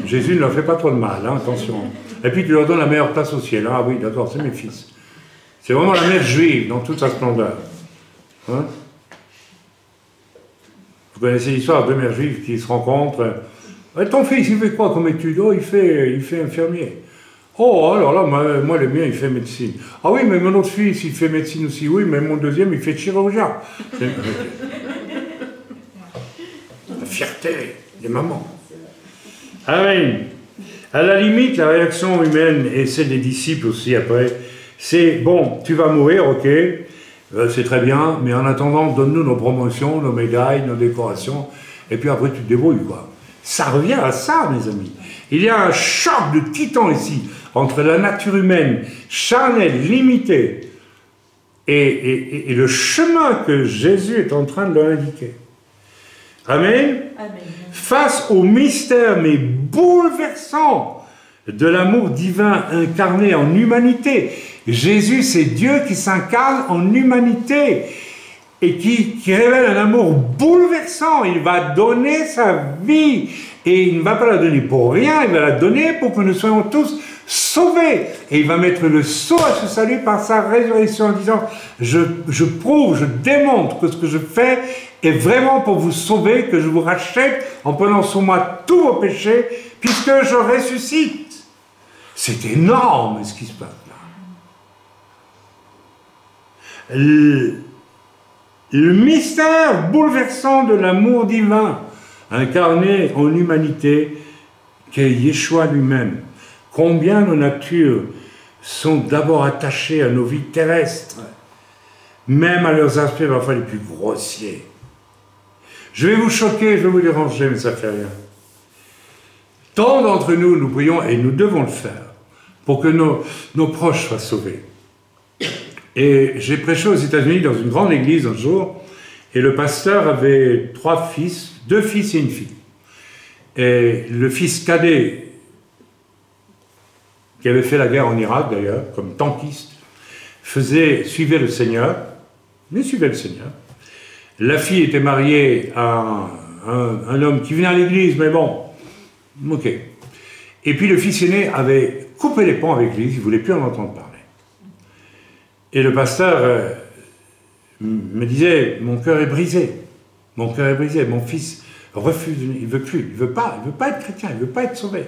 Jésus ne leur fait pas trop de mal, hein, attention. Et puis tu leur donnes la meilleure place au ciel. Ah oui, d'accord, c'est mes fils. C'est vraiment la mère juive dans toute sa splendeur. Hein? Vous connaissez l'histoire de deux mères juives qui se rencontrent. Ton fils, il fait quoi comme étude? Oh, il fait infirmier. Oh, alors là, moi, le mien, il fait médecine. Ah oui, mais mon autre fils, il fait médecine aussi. Oui, mais mon deuxième, il fait chirurgien. fierté des mamans. Amen. À la limite, la réaction humaine, et celle des disciples aussi après, c'est, bon, tu vas mourir, ok, c'est très bien, mais en attendant, donne-nous nos promotions, nos médailles, nos décorations, et puis après tu te débrouilles, quoi. Ça revient à ça, mes amis. Il y a un choc de titan ici, entre la nature humaine, charnelle, limitée, et le chemin que Jésus est en train de leur indiquer. Amen. Amen. Face au mystère, mais bouleversant, de l'amour divin incarné en humanité. Jésus, c'est Dieu qui s'incarne en humanité et qui révèle un amour bouleversant. Il va donner sa vie et il ne va pas la donner pour rien, il va la donner pour que nous soyons tous sauvés. Et il va mettre le sceau à ce salut par sa résurrection en disant je prouve, je démontre que ce que je fais est vraiment pour vous sauver, que je vous rachète en prenant sur moi tous vos péchés puisque je ressuscite. C'est énorme ce qui se passe là. Le mystère bouleversant de l'amour divin incarné en humanité qu'est Yeshua lui-même. Combien nos natures sont d'abord attachées à nos vies terrestres, même à leurs aspects parfois les plus grossiers. Je vais vous choquer, je vais vous déranger, mais ça ne fait rien. Tant d'entre nous, nous prions, et nous devons le faire, pour que nos proches soient sauvés. Et j'ai prêché aux États-Unis dans une grande église un jour, et le pasteur avait 3 fils, 2 fils et une fille. Et le fils cadet, qui avait fait la guerre en Irak d'ailleurs, comme tankiste, suivait le Seigneur, mais suivait le Seigneur. La fille était mariée à un homme qui venait à l'église, mais bon, ok. Et puis le fils aîné avait coupé les ponts avec l'église, il ne voulait plus en entendre parler. Et le pasteur me disait, mon cœur est brisé, mon fils refuse, il ne veut plus, il ne veut pas être chrétien, il ne veut pas être sauvé.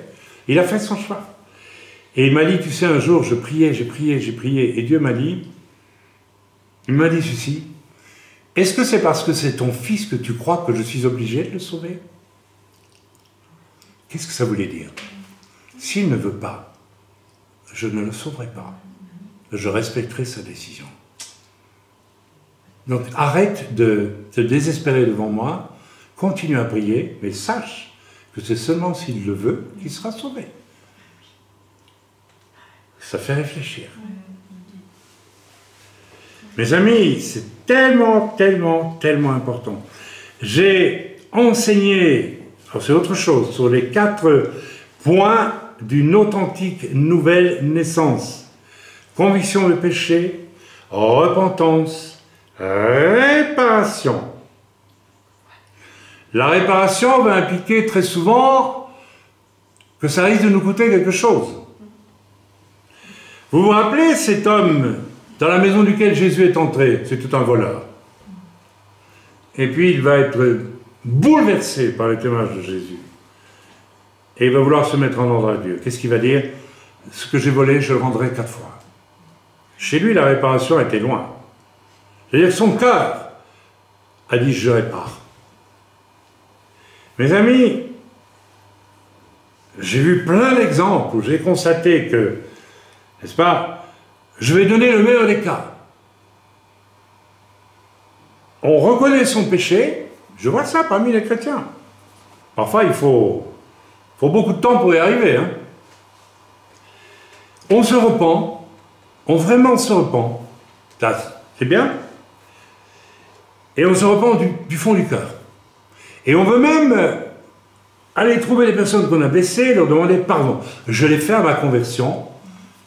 Il a fait son choix. Et il m'a dit, tu sais, un jour, j'ai prié, et Dieu m'a dit, il m'a dit ceci, est-ce que c'est parce que c'est ton fils que tu crois que je suis obligé de le sauver? Qu'est-ce que ça voulait dire? S'il ne veut pas, je ne le sauverai pas. Je respecterai sa décision. Donc arrête de te désespérer devant moi, continue à prier, mais sache que c'est seulement s'il le veut qu'il sera sauvé. Ça fait réfléchir. Mes amis, c'est tellement important. J'ai enseigné, alors c'est autre chose, sur les 4 points d'une authentique nouvelle naissance. Conviction de péché, repentance, réparation. La réparation va impliquer très souvent que ça risque de nous coûter quelque chose. Vous vous rappelez cet homme dans la maison duquel Jésus est entré? C'est tout un voleur. Et puis il va être bouleversé par le témoignage de Jésus. Et il va vouloir se mettre en ordre à Dieu. Qu'est-ce qu'il va dire? Ce que j'ai volé, je le rendrai 4 fois. Chez lui, la réparation était loin. C'est-à-dire que son cœur a dit, je répare. Mes amis, j'ai vu plein d'exemples où j'ai constaté que, n'est-ce pas, je vais donner le meilleur des cas. On reconnaît son péché, je vois ça parmi les chrétiens. Parfois, il faut beaucoup de temps pour y arriver. Hein. On se repent, on vraiment se repent, c'est bien, et on se repent du fond du cœur. Et on veut même aller trouver les personnes qu'on a blessées, leur demander pardon. Je l'ai fait à ma conversion,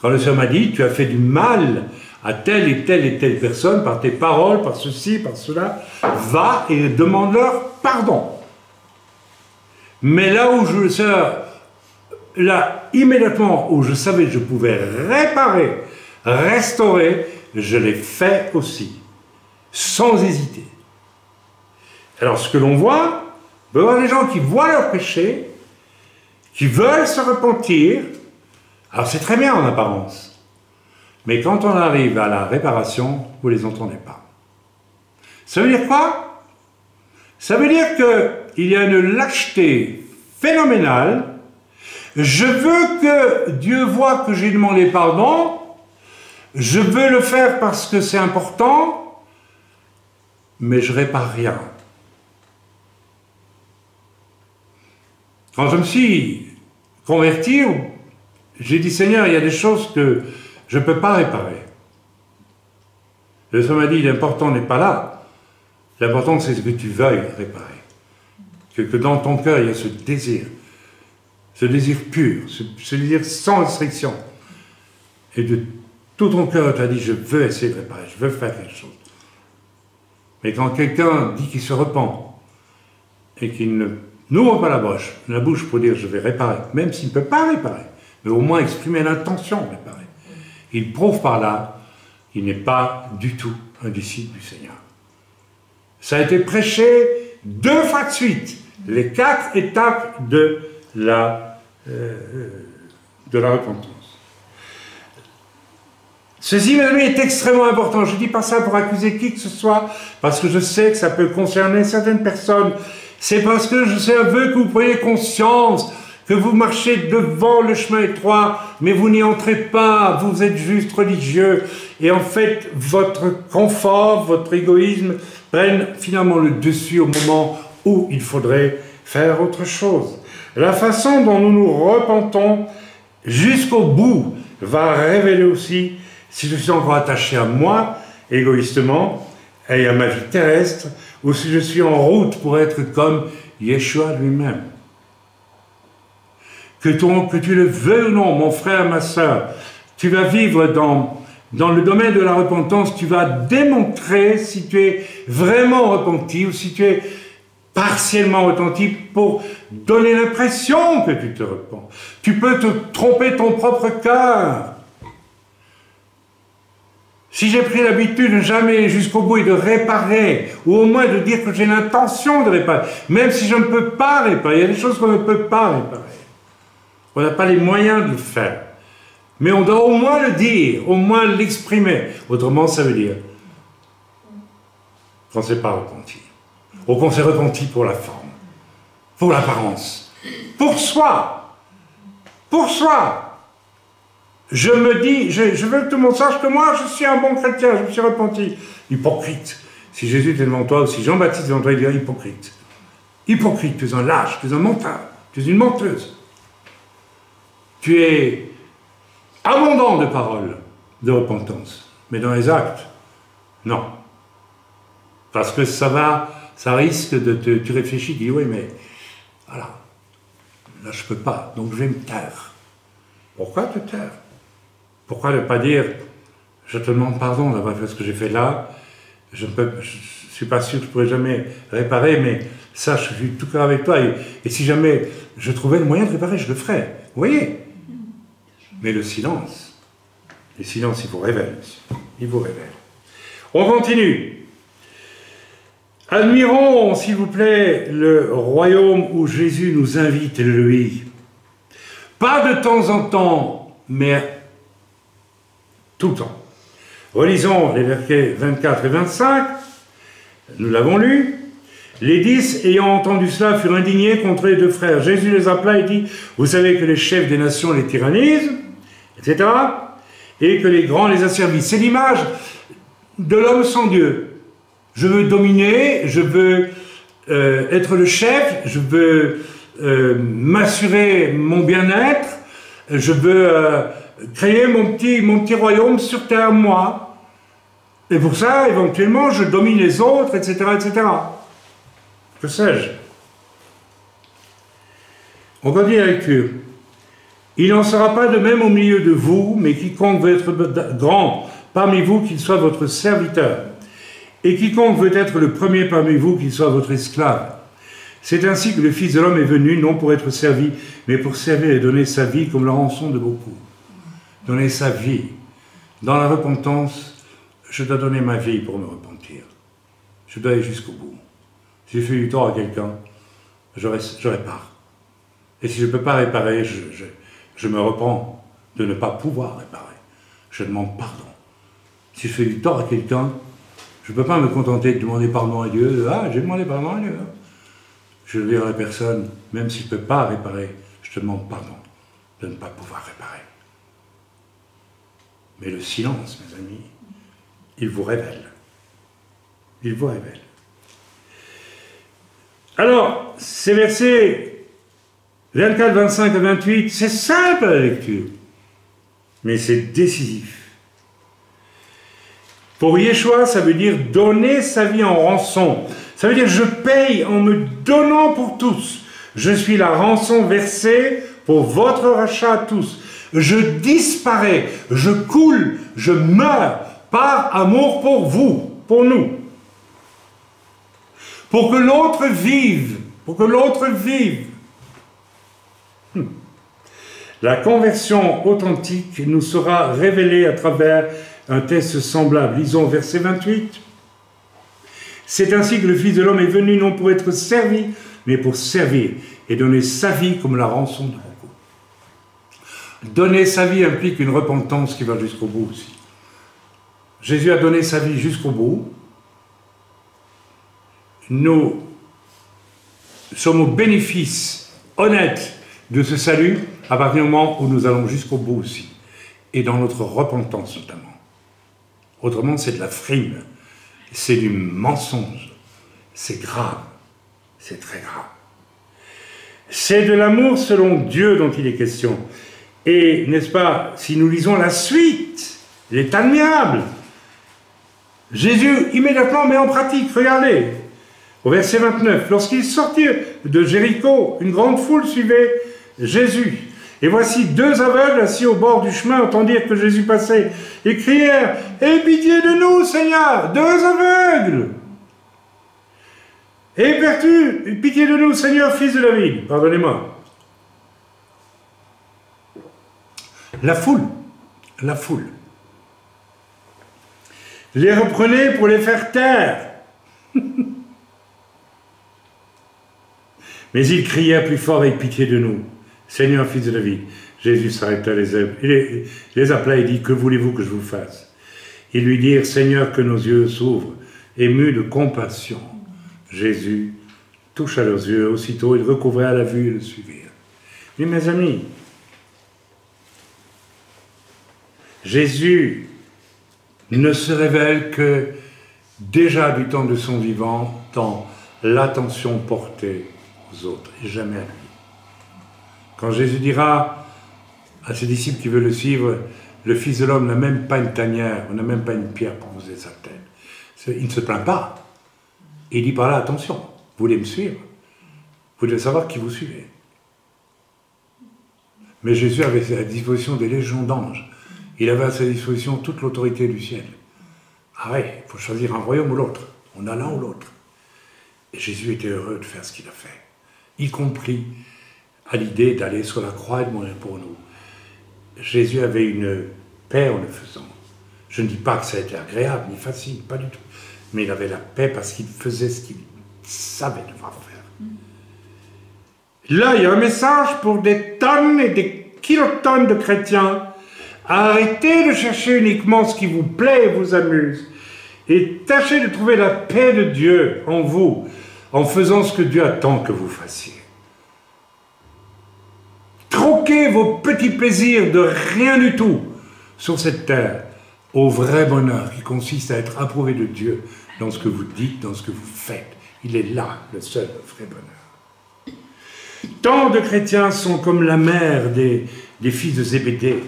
quand le Seigneur m'a dit, tu as fait du mal à telle et telle personne, par tes paroles, par ceci, par cela, va et demande-leur pardon. Mais là où immédiatement où je savais que je pouvais réparer, restaurer, je l'ai fait aussi, sans hésiter. Alors ce que l'on voit, il peut y avoir des gens qui voient leur péché, qui veulent se repentir, alors c'est très bien en apparence, mais quand on arrive à la réparation, vous ne les entendez pas. Ça veut dire quoi? Ça veut dire qu'il y a une lâcheté phénoménale. Je veux que Dieu voie que j'ai demandé pardon. Je veux le faire parce que c'est important, mais je répare rien. Quand je me suis converti, j'ai dit, Seigneur, il y a des choses que je ne peux pas réparer. Le Seigneur m'a dit, l'important n'est pas là. L'important, c'est ce que tu veuilles réparer. Que dans ton cœur, il y a ce désir pur, ce désir sans restriction. Et de tout ton cœur, tu as dit, je veux essayer de réparer, je veux faire quelque chose. Mais quand quelqu'un dit qu'il se repent et qu'il n'ouvre pas la bouche pour dire, je vais réparer, même s'il ne peut pas réparer, mais au moins exprimer l'intention de réparer, il prouve par là qu'il n'est pas du tout un disciple du Seigneur. Ça a été prêché 2 fois de suite, les 4 étapes de la repentance. Ceci, mes amis, est extrêmement important. Je ne dis pas ça pour accuser qui que ce soit, parce que je sais que ça peut concerner certaines personnes. C'est parce que je veux que vous preniez conscience que vous marchez devant le chemin étroit, mais vous n'y entrez pas, vous êtes juste religieux. Et en fait, votre confort, votre égoïsme prennent finalement le dessus au moment où il faudrait faire autre chose. La façon dont nous nous repentons jusqu'au bout va révéler aussi si je suis encore attaché à moi, égoïstement, et à ma vie terrestre, ou si je suis en route pour être comme Yeshua lui-même. Que tu le veux ou non, mon frère, ma sœur, tu vas vivre dans le domaine de la repentance, tu vas démontrer si tu es vraiment repenti ou si tu es partiellement repenti pour donner l'impression que tu te repens. Tu peux te tromper ton propre cœur. Si j'ai pris l'habitude de jamais jusqu'au bout et de réparer, ou au moins de dire que j'ai l'intention de réparer, même si je ne peux pas réparer, il y a des choses qu'on ne peut pas réparer. On n'a pas les moyens de le faire. Mais on doit au moins le dire, au moins l'exprimer. Autrement, ça veut dire qu'on ne s'est pas repenti. Ou qu'on s'est repenti pour la forme, pour l'apparence, pour soi. Pour soi. Je me dis, je veux que tout le monde sache que moi, je suis un bon chrétien, je me suis repenti. Hypocrite. Si Jésus était devant toi, ou si Jean-Baptiste est devant toi, il dirait hypocrite. Hypocrite, tu es un lâche, tu es un menteur, tu es une menteuse. Tu es abondant de paroles de repentance, mais dans les actes, non. Parce que ça risque de tu réfléchis, tu dis, oui, mais voilà, là je peux pas, donc je vais me taire. Pourquoi te taire? Pourquoi ne pas dire, je te demande pardon d'avoir fait ce que j'ai fait là, je ne suis pas sûr que je pourrai jamais réparer, mais ça, je suis tout cœur avec toi, et si jamais je trouvais le moyen de réparer, je le ferais. Vous voyez? Mais le silence, il vous révèle. Il vous révèle. On continue. Admirons, s'il vous plaît, le royaume où Jésus nous invite, lui. Pas de temps en temps, mais tout le temps. Relisons les versets 24 et 25. Nous l'avons lu. Les 10, ayant entendu cela, furent indignés contre les 2 frères. Jésus les appela et dit, vous savez que les chefs des nations les tyrannisent, etc. Et que les grands les asservissent. C'est l'image de l'homme sans Dieu. Je veux dominer, je veux être le chef, je veux m'assurer mon bien-être, je veux créer mon petit royaume sur terre, moi. Et pour ça, éventuellement, je domine les autres, etc., etc. Que sais-je? On continue la lecture. Il n'en sera pas de même au milieu de vous, mais quiconque veut être grand parmi vous, qu'il soit votre serviteur. Et quiconque veut être le premier parmi vous, qu'il soit votre esclave. C'est ainsi que le Fils de l'homme est venu, non pour être servi, mais pour servir et donner sa vie comme la rançon de beaucoup. Donner sa vie. Dans la repentance, je dois donner ma vie pour me repentir. Je dois aller jusqu'au bout. Si j'ai fait du tort à quelqu'un, je répare. Et si je ne peux pas réparer, je me repens de ne pas pouvoir réparer. Je demande pardon. Si je fais du tort à quelqu'un, Je ne peux pas me contenter de demander pardon à Dieu. Ah, j'ai demandé pardon à Dieu. Je vais dire à la personne, même si je ne peux pas réparer, je te demande pardon de ne pas pouvoir réparer. Mais le silence, mes amis, il vous révèle. Il vous révèle. Alors, ces versets 24, 25 et 28, c'est simple à la lecture, mais c'est décisif. Pour Yeshua, ça veut dire donner sa vie en rançon. Ça veut dire je paye en me donnant pour tous. Je suis la rançon versée pour votre rachat à tous. Je disparais, je coule, je meurs par amour pour vous, pour nous. Pour que l'autre vive, pour que l'autre vive. La conversion authentique nous sera révélée à travers un test semblable. Lisons verset 28. C'est ainsi que le Fils de l'homme est venu non pour être servi, mais pour servir et donner sa vie comme la rançon de beaucoup. Donner sa vie implique une repentance qui va jusqu'au bout aussi. Jésus a donné sa vie jusqu'au bout. Nous sommes au bénéfice honnête de ce salut à partir du moment où nous allons jusqu'au bout aussi. Et dans notre repentance notamment. Autrement, c'est de la frime. C'est du mensonge. C'est grave. C'est très grave. C'est de l'amour selon Dieu dont il est question. Et, n'est-ce pas, si nous lisons la suite, il est admirable. Jésus, immédiatement, met en pratique. Regardez, au verset 29. Lorsqu'ils sortirent de Jéricho, une grande foule suivait Jésus. Et voici deux aveugles assis au bord du chemin entendirent que Jésus passait et crièrent « Aie pitié de nous, Seigneur !» Deux aveugles. « Aie pitié de nous, Seigneur, fils de David !» Pardonnez-moi. La foule, les reprenait pour les faire taire. Mais ils crièrent plus fort « Aie pitié de nous !» Seigneur, fils de David. Jésus s'arrêta, les appela et dit, que voulez-vous que je vous fasse? Ils lui dirent, Seigneur, que nos yeux s'ouvrent. Ému de compassion, Jésus toucha leurs yeux. Aussitôt, ils recouvrèrent la vue et le suivirent. Mais mes amis, Jésus ne se révèle que déjà du temps de son vivant dans l'attention portée aux autres et jamais à lui. Quand Jésus dira à ses disciples qui veulent le suivre, le Fils de l'homme n'a même pas une tanière, on n'a même pas une pierre pour poser sa tête. Il ne se plaint pas. Il dit par là, attention, vous voulez me suivre, vous devez savoir qui vous suivez. Mais Jésus avait à sa disposition des légions d'anges. Il avait à sa disposition toute l'autorité du ciel. Ah ouais, il faut choisir un royaume ou l'autre. On a l'un ou l'autre. Et Jésus était heureux de faire ce qu'il a fait, y compris à l'idée d'aller sur la croix et de mourir pour nous. Jésus avait une paix en le faisant. Je ne dis pas que ça a été agréable, ni facile, pas du tout. Mais il avait la paix parce qu'il faisait ce qu'il savait devoir faire. Là, il y a un message pour des tonnes et des kilotonnes de chrétiens. Arrêtez de chercher uniquement ce qui vous plaît et vous amuse. Et tâchez de trouver la paix de Dieu en vous, en faisant ce que Dieu attend que vous fassiez. Troquez vos petits plaisirs de rien du tout sur cette terre au vrai bonheur qui consiste à être approuvé de Dieu dans ce que vous dites, dans ce que vous faites. Il est là, le seul vrai bonheur. Tant de chrétiens sont comme la mère des fils de Zébédée,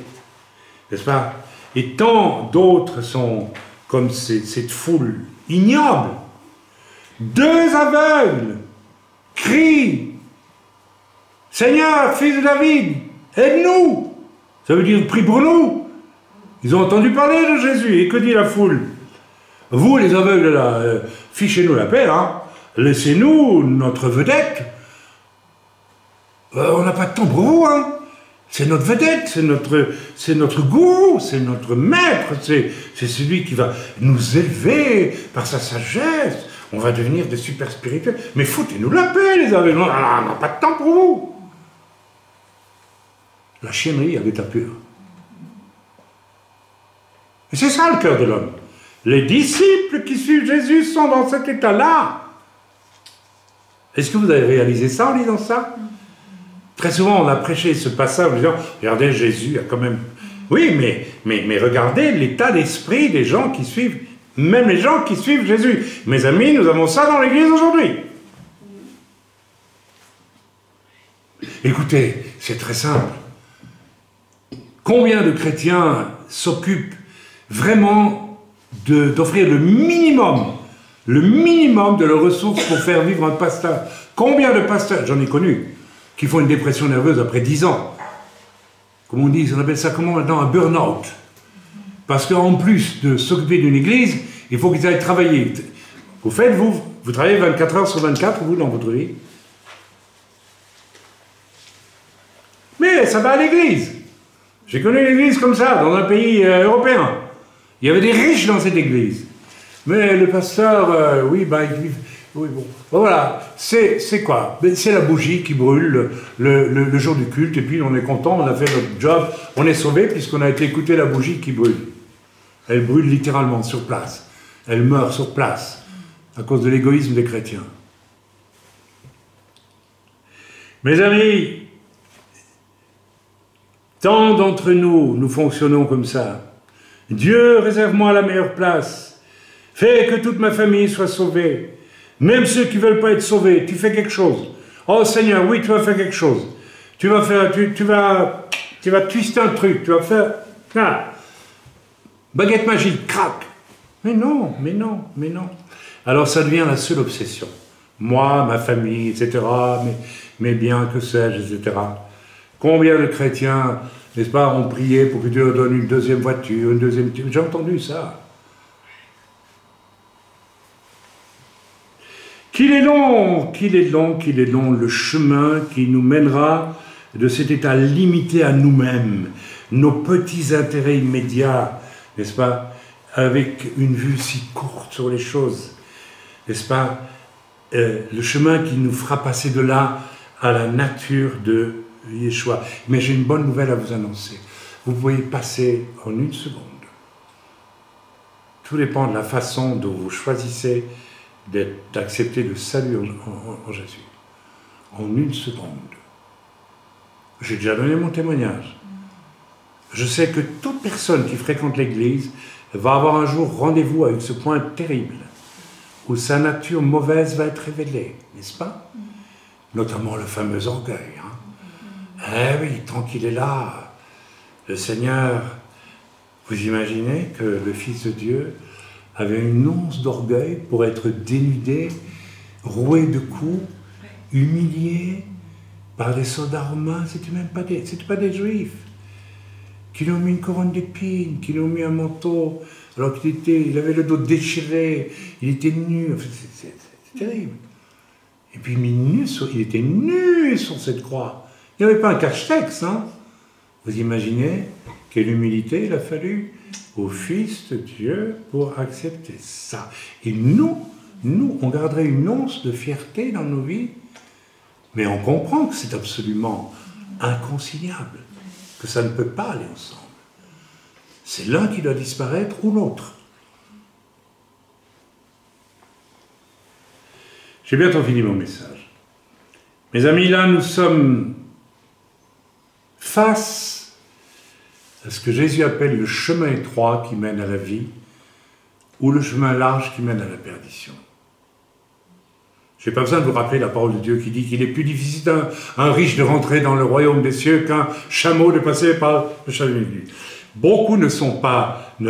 n'est-ce pas? Et tant d'autres sont comme cette foule ignoble. Deux aveugles crient, Seigneur, fils de David, aide-nous. Ça veut dire, prie pour nous. Ils ont entendu parler de Jésus. Et que dit la foule? Vous, les aveugles, là, fichez-nous la paix, hein. Laissez-nous notre vedette. On n'a pas de temps pour vous, hein. C'est notre vedette, c'est notre gourou, c'est notre maître, c'est celui qui va nous élever par sa sagesse. On va devenir des super spirituels. Mais foutez-nous la paix, les aveugles. On n'a pas de temps pour vous. La chiennerie à l'état pur. Et c'est ça le cœur de l'homme. Les disciples qui suivent Jésus sont dans cet état-là. Est-ce que vous avez réalisé ça en lisant ça? Très souvent, on a prêché ce passage en disant, regardez, Jésus a quand même... Oui, mais regardez l'état d'esprit des gens qui suivent, même les gens qui suivent Jésus. Mes amis, nous avons ça dans l'Église aujourd'hui. Écoutez, c'est très simple. Combien de chrétiens s'occupent vraiment d'offrir le minimum de leurs ressources pour faire vivre un pasteur? Combien de pasteurs, j'en ai connu, qui font une dépression nerveuse après 10 ans. Comme on dit, on appelle ça comment maintenant? Un burn-out. Parce qu'en plus de s'occuper d'une église, il faut qu'ils aillent travailler. Vous travaillez 24 heures sur 24, vous, dans votre vie. Mais ça va à l'église. J'ai connu une église comme ça, dans un pays européen. Il y avait des riches dans cette église. Mais le pasteur, oui, bon. Voilà, c'est quoi? C'est la bougie qui brûle le jour du culte, et puis on est content, on a fait notre job, on est sauvé puisqu'on a été écouter la bougie qui brûle. Elle brûle littéralement sur place. Elle meurt sur place à cause de l'égoïsme des chrétiens. Mes amis, tant d'entre nous fonctionnons comme ça. Dieu, réserve-moi la meilleure place. Fais que toute ma famille soit sauvée. Même ceux qui ne veulent pas être sauvés, tu fais quelque chose. Oh Seigneur, oui, tu vas faire quelque chose. Tu vas twister un truc, tu vas faire... Ah, baguette magique, crac. Mais non. Alors ça devient la seule obsession. Moi, ma famille, etc., mes biens, que sais-je, etc. Combien de chrétiens, n'est-ce pas, ont prié pour que Dieu leur donne une deuxième voiture, une deuxième... J'ai entendu ça. Qu'il est long le chemin qui nous mènera de cet état limité à nous-mêmes, nos petits intérêts immédiats, n'est-ce pas, avec une vue si courte sur les choses, n'est-ce pas, le chemin qui nous fera passer de là à la nature de Yeshua. Mais j'ai une bonne nouvelle à vous annoncer. Vous pouvez passer en une seconde. Tout dépend de la façon dont vous choisissez d'accepter le salut en Jésus. En une seconde. J'ai déjà donné mon témoignage. Je sais que toute personne qui fréquente l'Église va avoir un jour rendez-vous avec ce point terrible, où sa nature mauvaise va être révélée, n'est-ce pas? Notamment le fameux orgueil. Eh oui, tant qu'il est là, le Seigneur, vous imaginez que le Fils de Dieu avait une once d'orgueil pour être dénudé, roué de coups, humilié par des soldats romains, c'était pas des Juifs, qui lui ont mis une couronne d'épines, qui lui ont mis un manteau, alors il avait le dos déchiré, il était nu, c'est terrible. Et puis il était nu sur cette croix. Il n'y avait pas un cache-texte, hein. Vous imaginez quelle humilité il a fallu au Fils de Dieu pour accepter ça. Et nous, on garderait une once de fierté dans nos vies, mais on comprend que c'est absolument inconciliable, que ça ne peut pas aller ensemble. C'est l'un qui doit disparaître ou l'autre. J'ai bientôt fini mon message. Mes amis, là, nous sommes face à ce que Jésus appelle le chemin étroit qui mène à la vie, ou le chemin large qui mène à la perdition. Je n'ai pas besoin de vous rappeler la parole de Dieu qui dit qu'il est plus difficile un riche de rentrer dans le royaume des cieux qu'un chameau de passer par le chalumeau. Beaucoup ne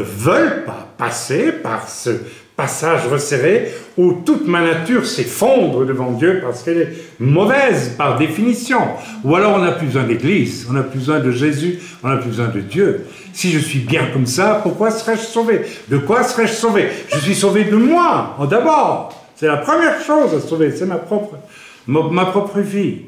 veulent pas passer par ce passage resserré où toute ma nature s'effondre devant Dieu parce qu'elle est mauvaise par définition. Ou alors on n'a plus besoin d'église, on n'a plus besoin de Jésus, on n'a plus besoin de Dieu. Si je suis bien comme ça, pourquoi serais-je sauvé? De quoi serais-je sauvé? Je suis sauvé de moi, d'abord. C'est la première chose à sauver, c'est ma propre vie.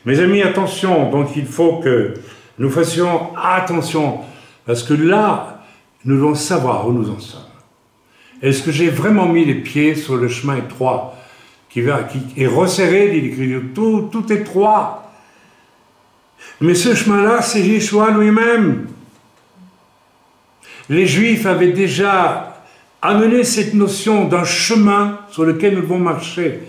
Mes amis, attention, donc il faut que nous fassions attention, parce que là, nous devons savoir où nous en sommes. Est-ce que j'ai vraiment mis les pieds sur le chemin étroit, qui est resserré, dit l'Écriture, tout étroit. Mais ce chemin-là, c'est Yeshua lui-même. les Juifs avaient déjà amené cette notion d'un chemin sur lequel nous devons marcher.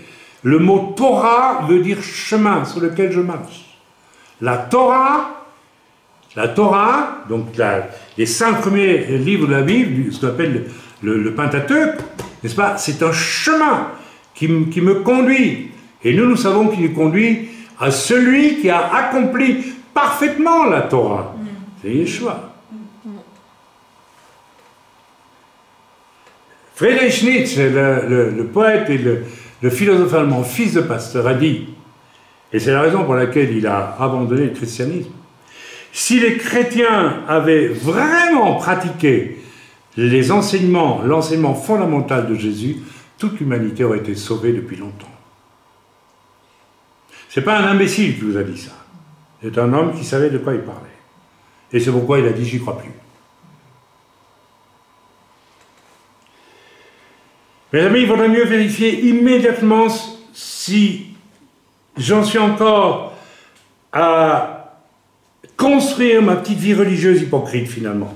Le mot Torah veut dire chemin sur lequel je marche. La Torah, donc les 5 premiers livres de la Bible, ce qu'on appelle le Pentateuque, n'est-ce pas? C'est un chemin qui me conduit. Et nous savons qu'il nous conduit à celui qui a accompli parfaitement la Torah. C'est Yeshua. Friedrich Nietzsche, le poète et le philosophe allemand, fils de pasteur, a dit, et c'est la raison pour laquelle il a abandonné le christianisme, si les chrétiens avaient vraiment pratiqué l'enseignement fondamental de Jésus, toute l'humanité aurait été sauvée depuis longtemps. C'est pas un imbécile qui vous a dit ça. C'est un homme qui savait de quoi il parlait. Et c'est pourquoi il a dit « j'y crois plus ». Mes amis, il vaudrait mieux vérifier immédiatement si j'en suis encore à construire ma petite vie religieuse hypocrite finalement,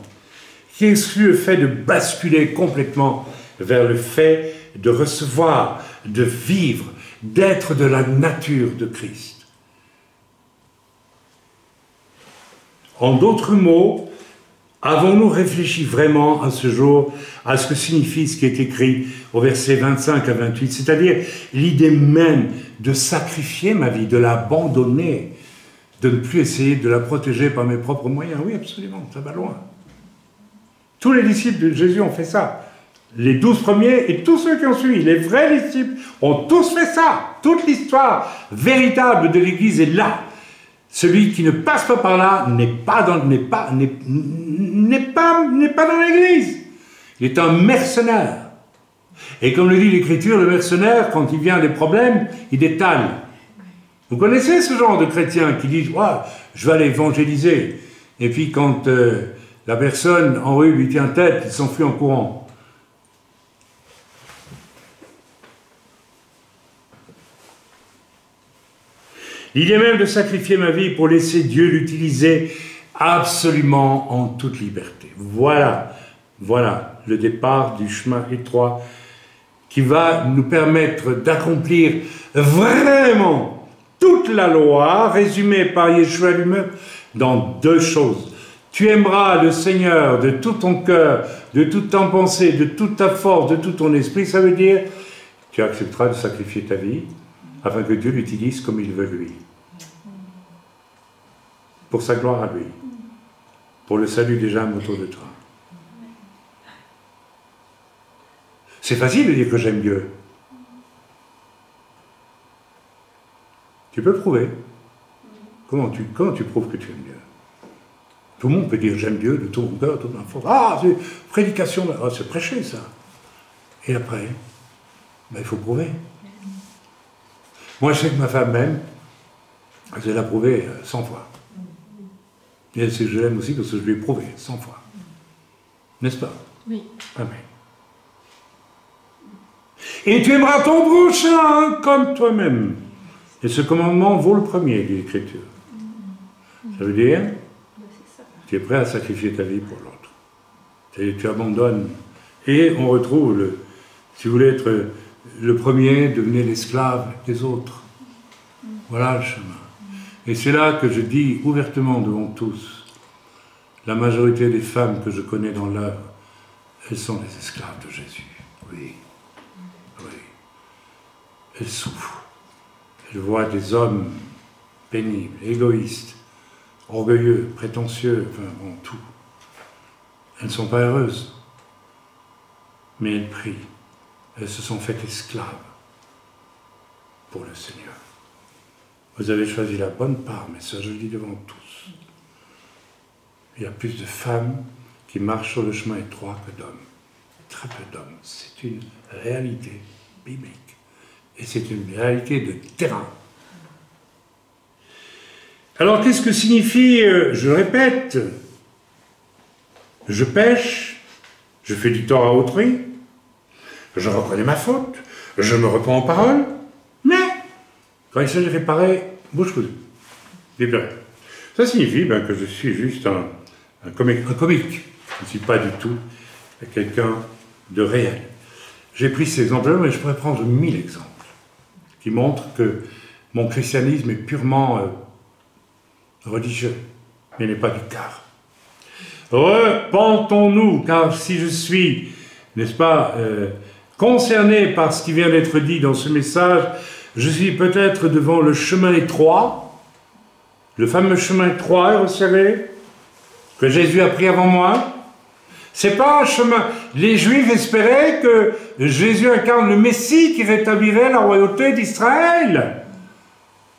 qui exclut le fait de basculer complètement vers le fait de recevoir, de vivre, d'être de la nature de Christ. En d'autres mots, avons-nous réfléchi vraiment à ce jour à ce que signifie ce qui est écrit au verset 25 à 28, c'est-à-dire l'idée même de sacrifier ma vie, de l'abandonner, de ne plus essayer de la protéger par mes propres moyens? Oui, absolument, ça va loin. Tous les disciples de Jésus ont fait ça. Les 12 premiers et tous ceux qui ont suivi, les vrais disciples, ont tous fait ça. Toute l'histoire véritable de l'Église est là. Celui qui ne passe pas par là n'est pas dans l'Église. Il est un mercenaire. Et comme le dit l'Écriture, le mercenaire, quand il vient des problèmes, il détale. Vous connaissez ce genre de chrétiens qui disent « je vais aller évangéliser ». Et puis quand la personne en rue lui tient tête, il s'enfuit en courant. L'idée même de sacrifier ma vie pour laisser Dieu l'utiliser absolument en toute liberté. Voilà le départ du chemin étroit qui va nous permettre d'accomplir vraiment toute la loi, résumée par Yeshua lui-même, dans 2 choses. Tu aimeras le Seigneur de tout ton cœur, de toute ta pensée, de toute ta force, de tout ton esprit. Ça veut dire, tu accepteras de sacrifier ta vie afin que Dieu l'utilise comme il veut lui. Pour sa gloire à lui. Pour le salut des âmes autour de toi. C'est facile de dire que j'aime Dieu. Tu peux prouver. Comment tu prouves que tu aimes Dieu? Tout le monde peut dire j'aime Dieu de tout mon cœur, de toute ma force. Ah, c'est prédication, c'est prêcher ça. Et après, il faut prouver. Moi, je sais que ma femme m'aime, je l'ai prouvé 100 fois. Et elle sait que je l'aime aussi parce que je lui ai prouvé 100 fois. N'est-ce pas? Oui. Amen. Et tu aimeras ton prochain comme toi-même. Et ce commandement vaut le premier, dit l'Écriture. Ça veut dire, tu es prêt à sacrifier ta vie pour l'autre. Tu abandonnes. Et on retrouve, si vous voulez être le premier, devenez l'esclave des autres. Voilà le chemin. Et c'est là que je dis ouvertement devant tous, la majorité des femmes que je connais dans l'œuvre, elles sont les esclaves de Jésus. Oui. Elles souffrent. Elles voient des hommes pénibles, égoïstes, orgueilleux, prétentieux, tout. Elles ne sont pas heureuses. Mais elles prient. Elles se sont faites esclaves pour le Seigneur. Vous avez choisi la bonne part, mais ça je le dis devant tous. Il y a plus de femmes qui marchent sur le chemin étroit que d'hommes. Très peu d'hommes. C'est une réalité biblique. Et c'est une réalité de terrain. Alors qu'est-ce que signifie, je répète, je pêche, je fais du tort à autrui, je reconnais ma faute, je me repens en parole, mais quand il s'agit de réparer, bouche cousue, des pleurs. Ça signifie que je suis juste un comique. Je ne suis pas du tout quelqu'un de réel. J'ai pris ces exemples-là, mais je pourrais prendre 1000 exemples qui montrent que mon christianisme est purement religieux, mais n'est pas du cœur. Repentons-nous, car si je suis, n'est-ce pas, concerné par ce qui vient d'être dit dans ce message, je suis peut-être devant le chemin étroit, le fameux chemin étroit, vous savez, que Jésus a pris avant moi. C'est pas un chemin. Les Juifs espéraient que Jésus incarne le Messie qui rétablirait la royauté d'Israël.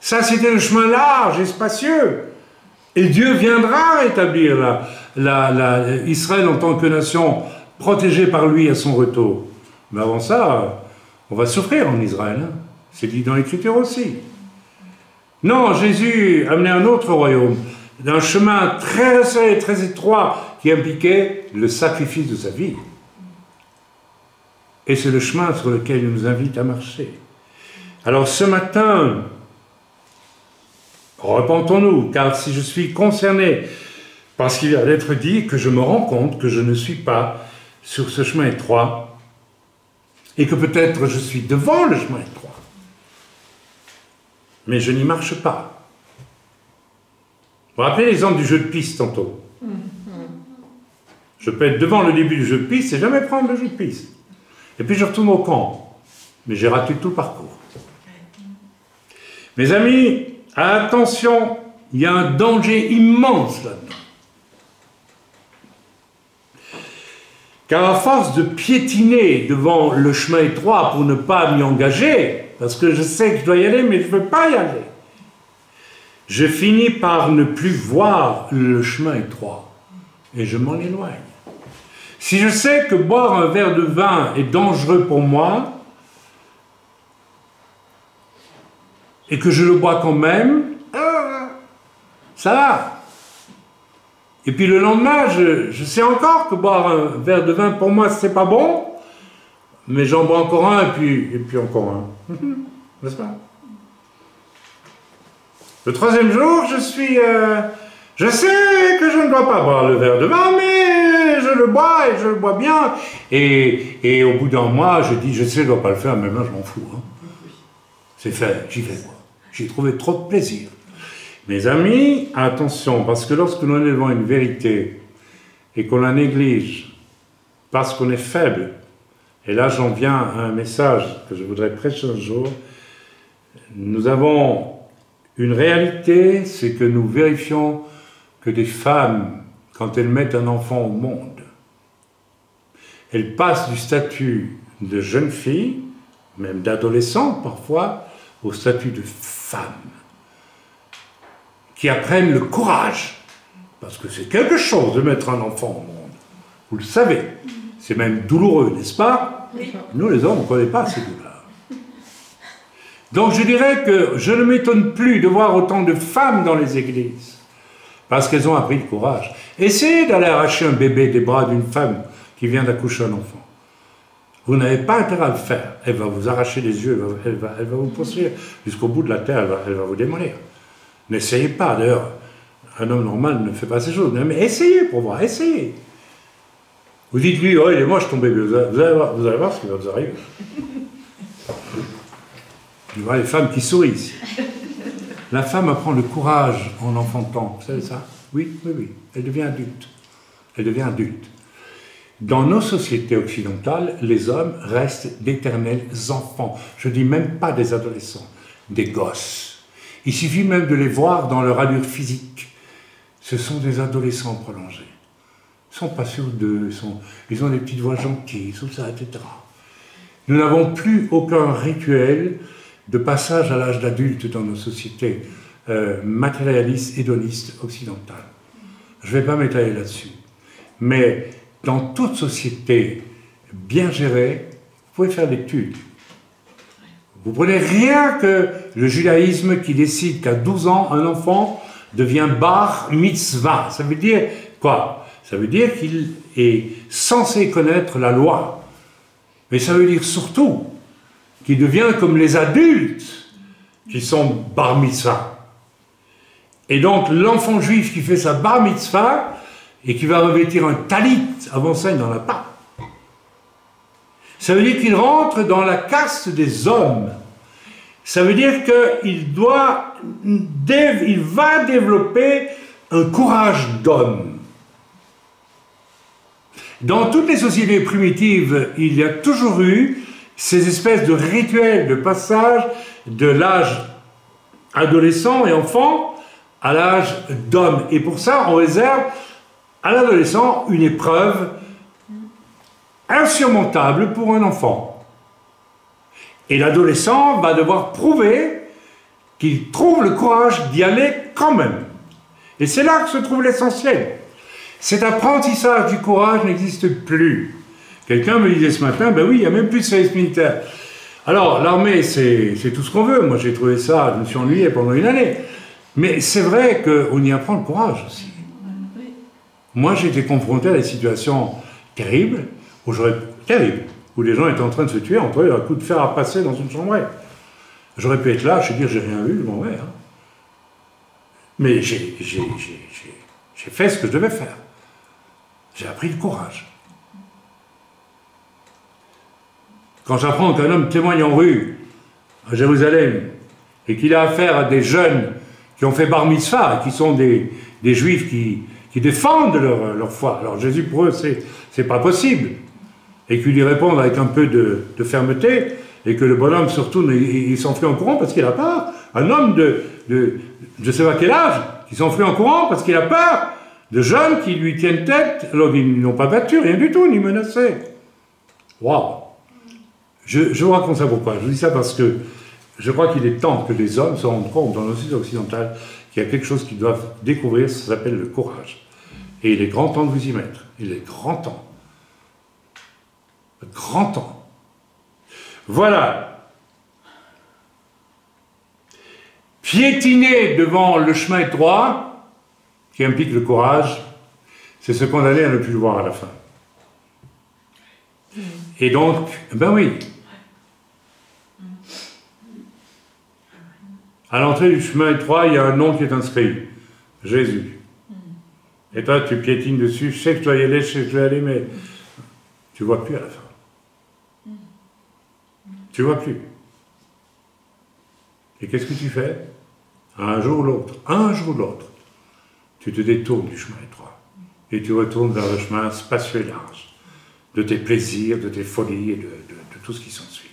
Ça, c'était le chemin large et spacieux. Et Dieu viendra rétablir Israël en tant que nation protégée par lui à son retour. Mais avant ça, on va souffrir en Israël. Hein. C'est dit dans l'Écriture aussi. Non, Jésus amenait un autre royaume, d'un chemin très resserré, très étroit, qui impliquait le sacrifice de sa vie. Et c'est le chemin sur lequel il nous invite à marcher. Alors ce matin, repentons-nous, car si je suis concerné par ce qui vient d'être dit, que je me rends compte que je ne suis pas sur ce chemin étroit, et que peut-être je suis devant le chemin étroit, mais je n'y marche pas. Vous vous rappelez l'exemple du jeu de piste tantôt? Je peux être devant le début du jeu de piste et jamais prendre le jeu de piste. Et puis je retourne au camp. Mais j'ai raté tout le parcours. Mes amis, attention, il y a un danger immense là-dedans. Car à force de piétiner devant le chemin étroit pour ne pas m'y engager, parce que je sais que je dois y aller, mais je ne veux pas y aller, je finis par ne plus voir le chemin étroit. Et je m'en éloigne. Si je sais que boire un verre de vin est dangereux pour moi, et que je le bois quand même, ça va. Et puis le lendemain, je sais encore que boire un verre de vin, pour moi, c'est pas bon, mais j'en bois encore un, et puis encore un. N'est-ce pas? Le troisième jour, je sais que je ne dois pas boire le verre de vin, mais je le bois, et je le bois bien. Et au bout d'un mois, je dis, je sais, je ne dois pas le faire, mais moi, je m'en fous. Hein. C'est fait, j'y vais. J'ai trouvé trop de plaisir. Mes amis, attention, parce que lorsque l'on est devant une vérité et qu'on la néglige parce qu'on est faible, et là j'en viens à un message que je voudrais prêcher un jour, nous avons une réalité, c'est que nous vérifions que des femmes, quand elles mettent un enfant au monde, elles passent du statut de jeune fille, même d'adolescente parfois, au statut de femme, qui apprennent le courage, parce que c'est quelque chose de mettre un enfant au monde. Vous le savez, c'est même douloureux, n'est-ce pas? Oui. Nous les hommes, on ne connaît pas ces douleurs. Donc je dirais que je ne m'étonne plus de voir autant de femmes dans les églises, parce qu'elles ont appris le courage. Essayez d'aller arracher un bébé des bras d'une femme qui vient d'accoucher un enfant. Vous n'avez pas intérêt à le faire. Elle va vous arracher les yeux, elle va vous poursuivre jusqu'au bout de la terre, elle va vous démolir. N'essayez pas, d'ailleurs, un homme normal ne fait pas ces choses, mais essayez pour voir, essayez. Vous dites-lui, oh il est moche ton bébé, vous allez voir ce qui va vous arriver. Tu vois les femmes qui sourient ici. La femme apprend le courage en enfantant, vous savez ça? Oui, oui, oui, elle devient adulte. Elle devient adulte. Dans nos sociétés occidentales, les hommes restent d'éternels enfants. Je ne dis même pas des adolescents, des gosses. Il suffit même de les voir dans leur allure physique. Ce sont des adolescents prolongés. Ils ne sont pas sûrs d'eux, ils ont des petites voix gentilles, tout ça, etc. Nous n'avons plus aucun rituel de passage à l'âge d'adulte dans nos sociétés matérialistes, hédonistes, occidentales. Je ne vais pas m'étaler là-dessus. Mais dans toute société bien gérée, vous pouvez faire l'étude. Vous prenez rien que le judaïsme qui décide qu'à 12 ans, un enfant devient bar mitzvah. Ça veut dire quoi? Ça veut dire qu'il est censé connaître la loi. Mais ça veut dire surtout qu'il devient comme les adultes qui sont bar mitzvah. Et donc l'enfant juif qui fait sa bar mitzvah, et qui va revêtir un talit, avant-scène, n'en a pas. Ça veut dire qu'il rentre dans la caste des hommes. Ça veut dire qu'il va développer un courage d'homme. Dans toutes les sociétés primitives, il y a toujours eu ces espèces de rituels de passage de l'âge adolescent et enfant à l'âge d'homme. Et pour ça, on réserve à l'adolescent une épreuve insurmontable pour un enfant. Et l'adolescent va devoir prouver qu'il trouve le courage d'y aller quand même. Et c'est là que se trouve l'essentiel. Cet apprentissage du courage n'existe plus. Quelqu'un me disait ce matin, ben oui, il n'y a même plus de service militaire. Alors, l'armée, c'est tout ce qu'on veut. Moi, j'ai trouvé ça, je me suis ennuyé pendant une année. Mais c'est vrai qu'on y apprend le courage aussi. Moi, j'ai été confronté à des situations terribles, où les gens étaient en train de se tuer entre eux, un coup de fer à passer dans une chambrée. J'aurais pu être là, je vais dire, j'ai rien vu, je m'en vais. Hein. Mais j'ai fait ce que je devais faire. J'ai appris le courage. Quand j'apprends qu'un homme témoigne en rue, à Jérusalem, et qu'il a affaire à des jeunes qui ont fait bar mitzvah, qui sont des juifs qui défendent leur foi. Alors Jésus, pour eux, c'est pas possible. Et qu'ils lui répondent avec un peu de fermeté, et que le bonhomme se retourne et il s'enfuit en courant parce qu'il a peur. Un homme de je sais pas quel âge, qui s'enfuit en courant parce qu'il a peur de jeunes qui lui tiennent tête, alors ils n'ont pas battu, rien du tout, ni menacé. Waouh! Je vous raconte ça pourquoi? Je vous dis ça parce que je crois qu'il est temps que les hommes se rendent compte, dans nos sociétés occidentales, qu'il y a quelque chose qu'ils doivent découvrir, ça s'appelle le courage. Et il est grand temps de vous y mettre. Il est grand temps. Grand temps. Voilà. Piétiner devant le chemin étroit, qui implique le courage, c'est se condamner à ne plus le voir à la fin. Et donc, ben oui. À l'entrée du chemin étroit, il y a un nom qui est inscrit. Jésus. Et toi, tu piétines dessus, je sais que je dois y aller, je sais que je dois y aller, mais tu ne vois plus à la fin. Tu ne vois plus. Et qu'est-ce que tu fais? Un jour ou l'autre, tu te détournes du chemin étroit. Et tu retournes vers le chemin spacieux et large, de tes plaisirs, de tes folies et de tout ce qui s'ensuit.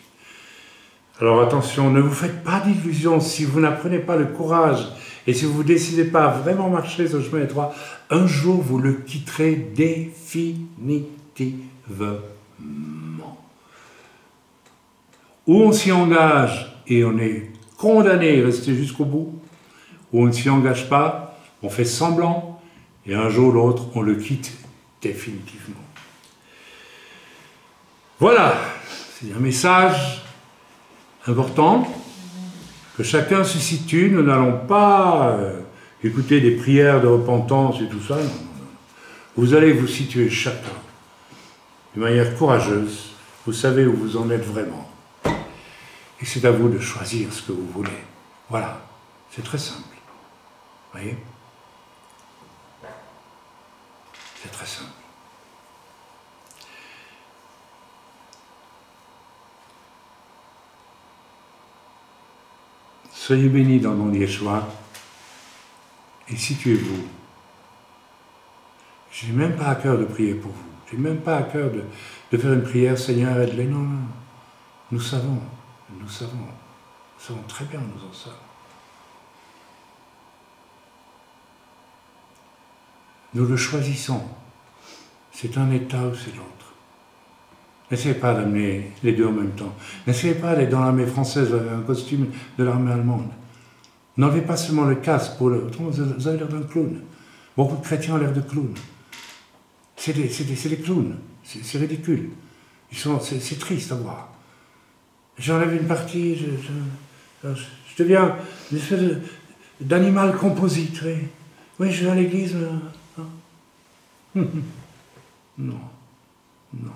Alors attention, ne vous faites pas d'illusions. Si vous n'apprenez pas le courage et si vous ne décidez pas à vraiment marcher sur le chemin étroit, un jour vous le quitterez définitivement. Ou on s'y engage et on est condamné à rester jusqu'au bout, ou on ne s'y engage pas, on fait semblant, et un jour ou l'autre, on le quitte définitivement. Voilà, c'est un message important, que chacun se situe. Nous n'allons pas écouter des prières de repentance et tout ça, non. Vous allez vous situer chacun de manière courageuse, vous savez où vous en êtes vraiment. Et c'est à vous de choisir ce que vous voulez. Voilà, c'est très simple. Vous voyez? C'est très simple. Soyez bénis dans le nom de Yeshua et situez-vous. Je n'ai même pas à cœur de prier pour vous. Je n'ai même pas à cœur de faire une prière, Seigneur, aide-les. Non, non. Nous savons très bien où nous en sommes. Nous le choisissons. C'est un état ou c'est l'autre. N'essayez pas d'amener les deux en même temps. N'essayez pas d'être dans l'armée française avec un costume de l'armée allemande. N'enlevez pas seulement le casque pour le... Vous avez l'air d'un clown. Beaucoup de chrétiens ont l'air de clowns. C'est des clowns. C'est ridicule. C'est triste à voir. J'enlève une partie, je deviens une espèce d'animal composite. Oui, je vais à l'église. Non, non.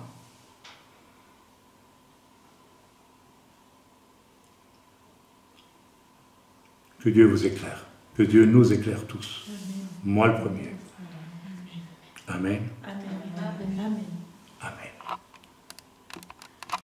Que Dieu vous éclaire, que Dieu nous éclaire tous. Moi le premier. Amen. Amen.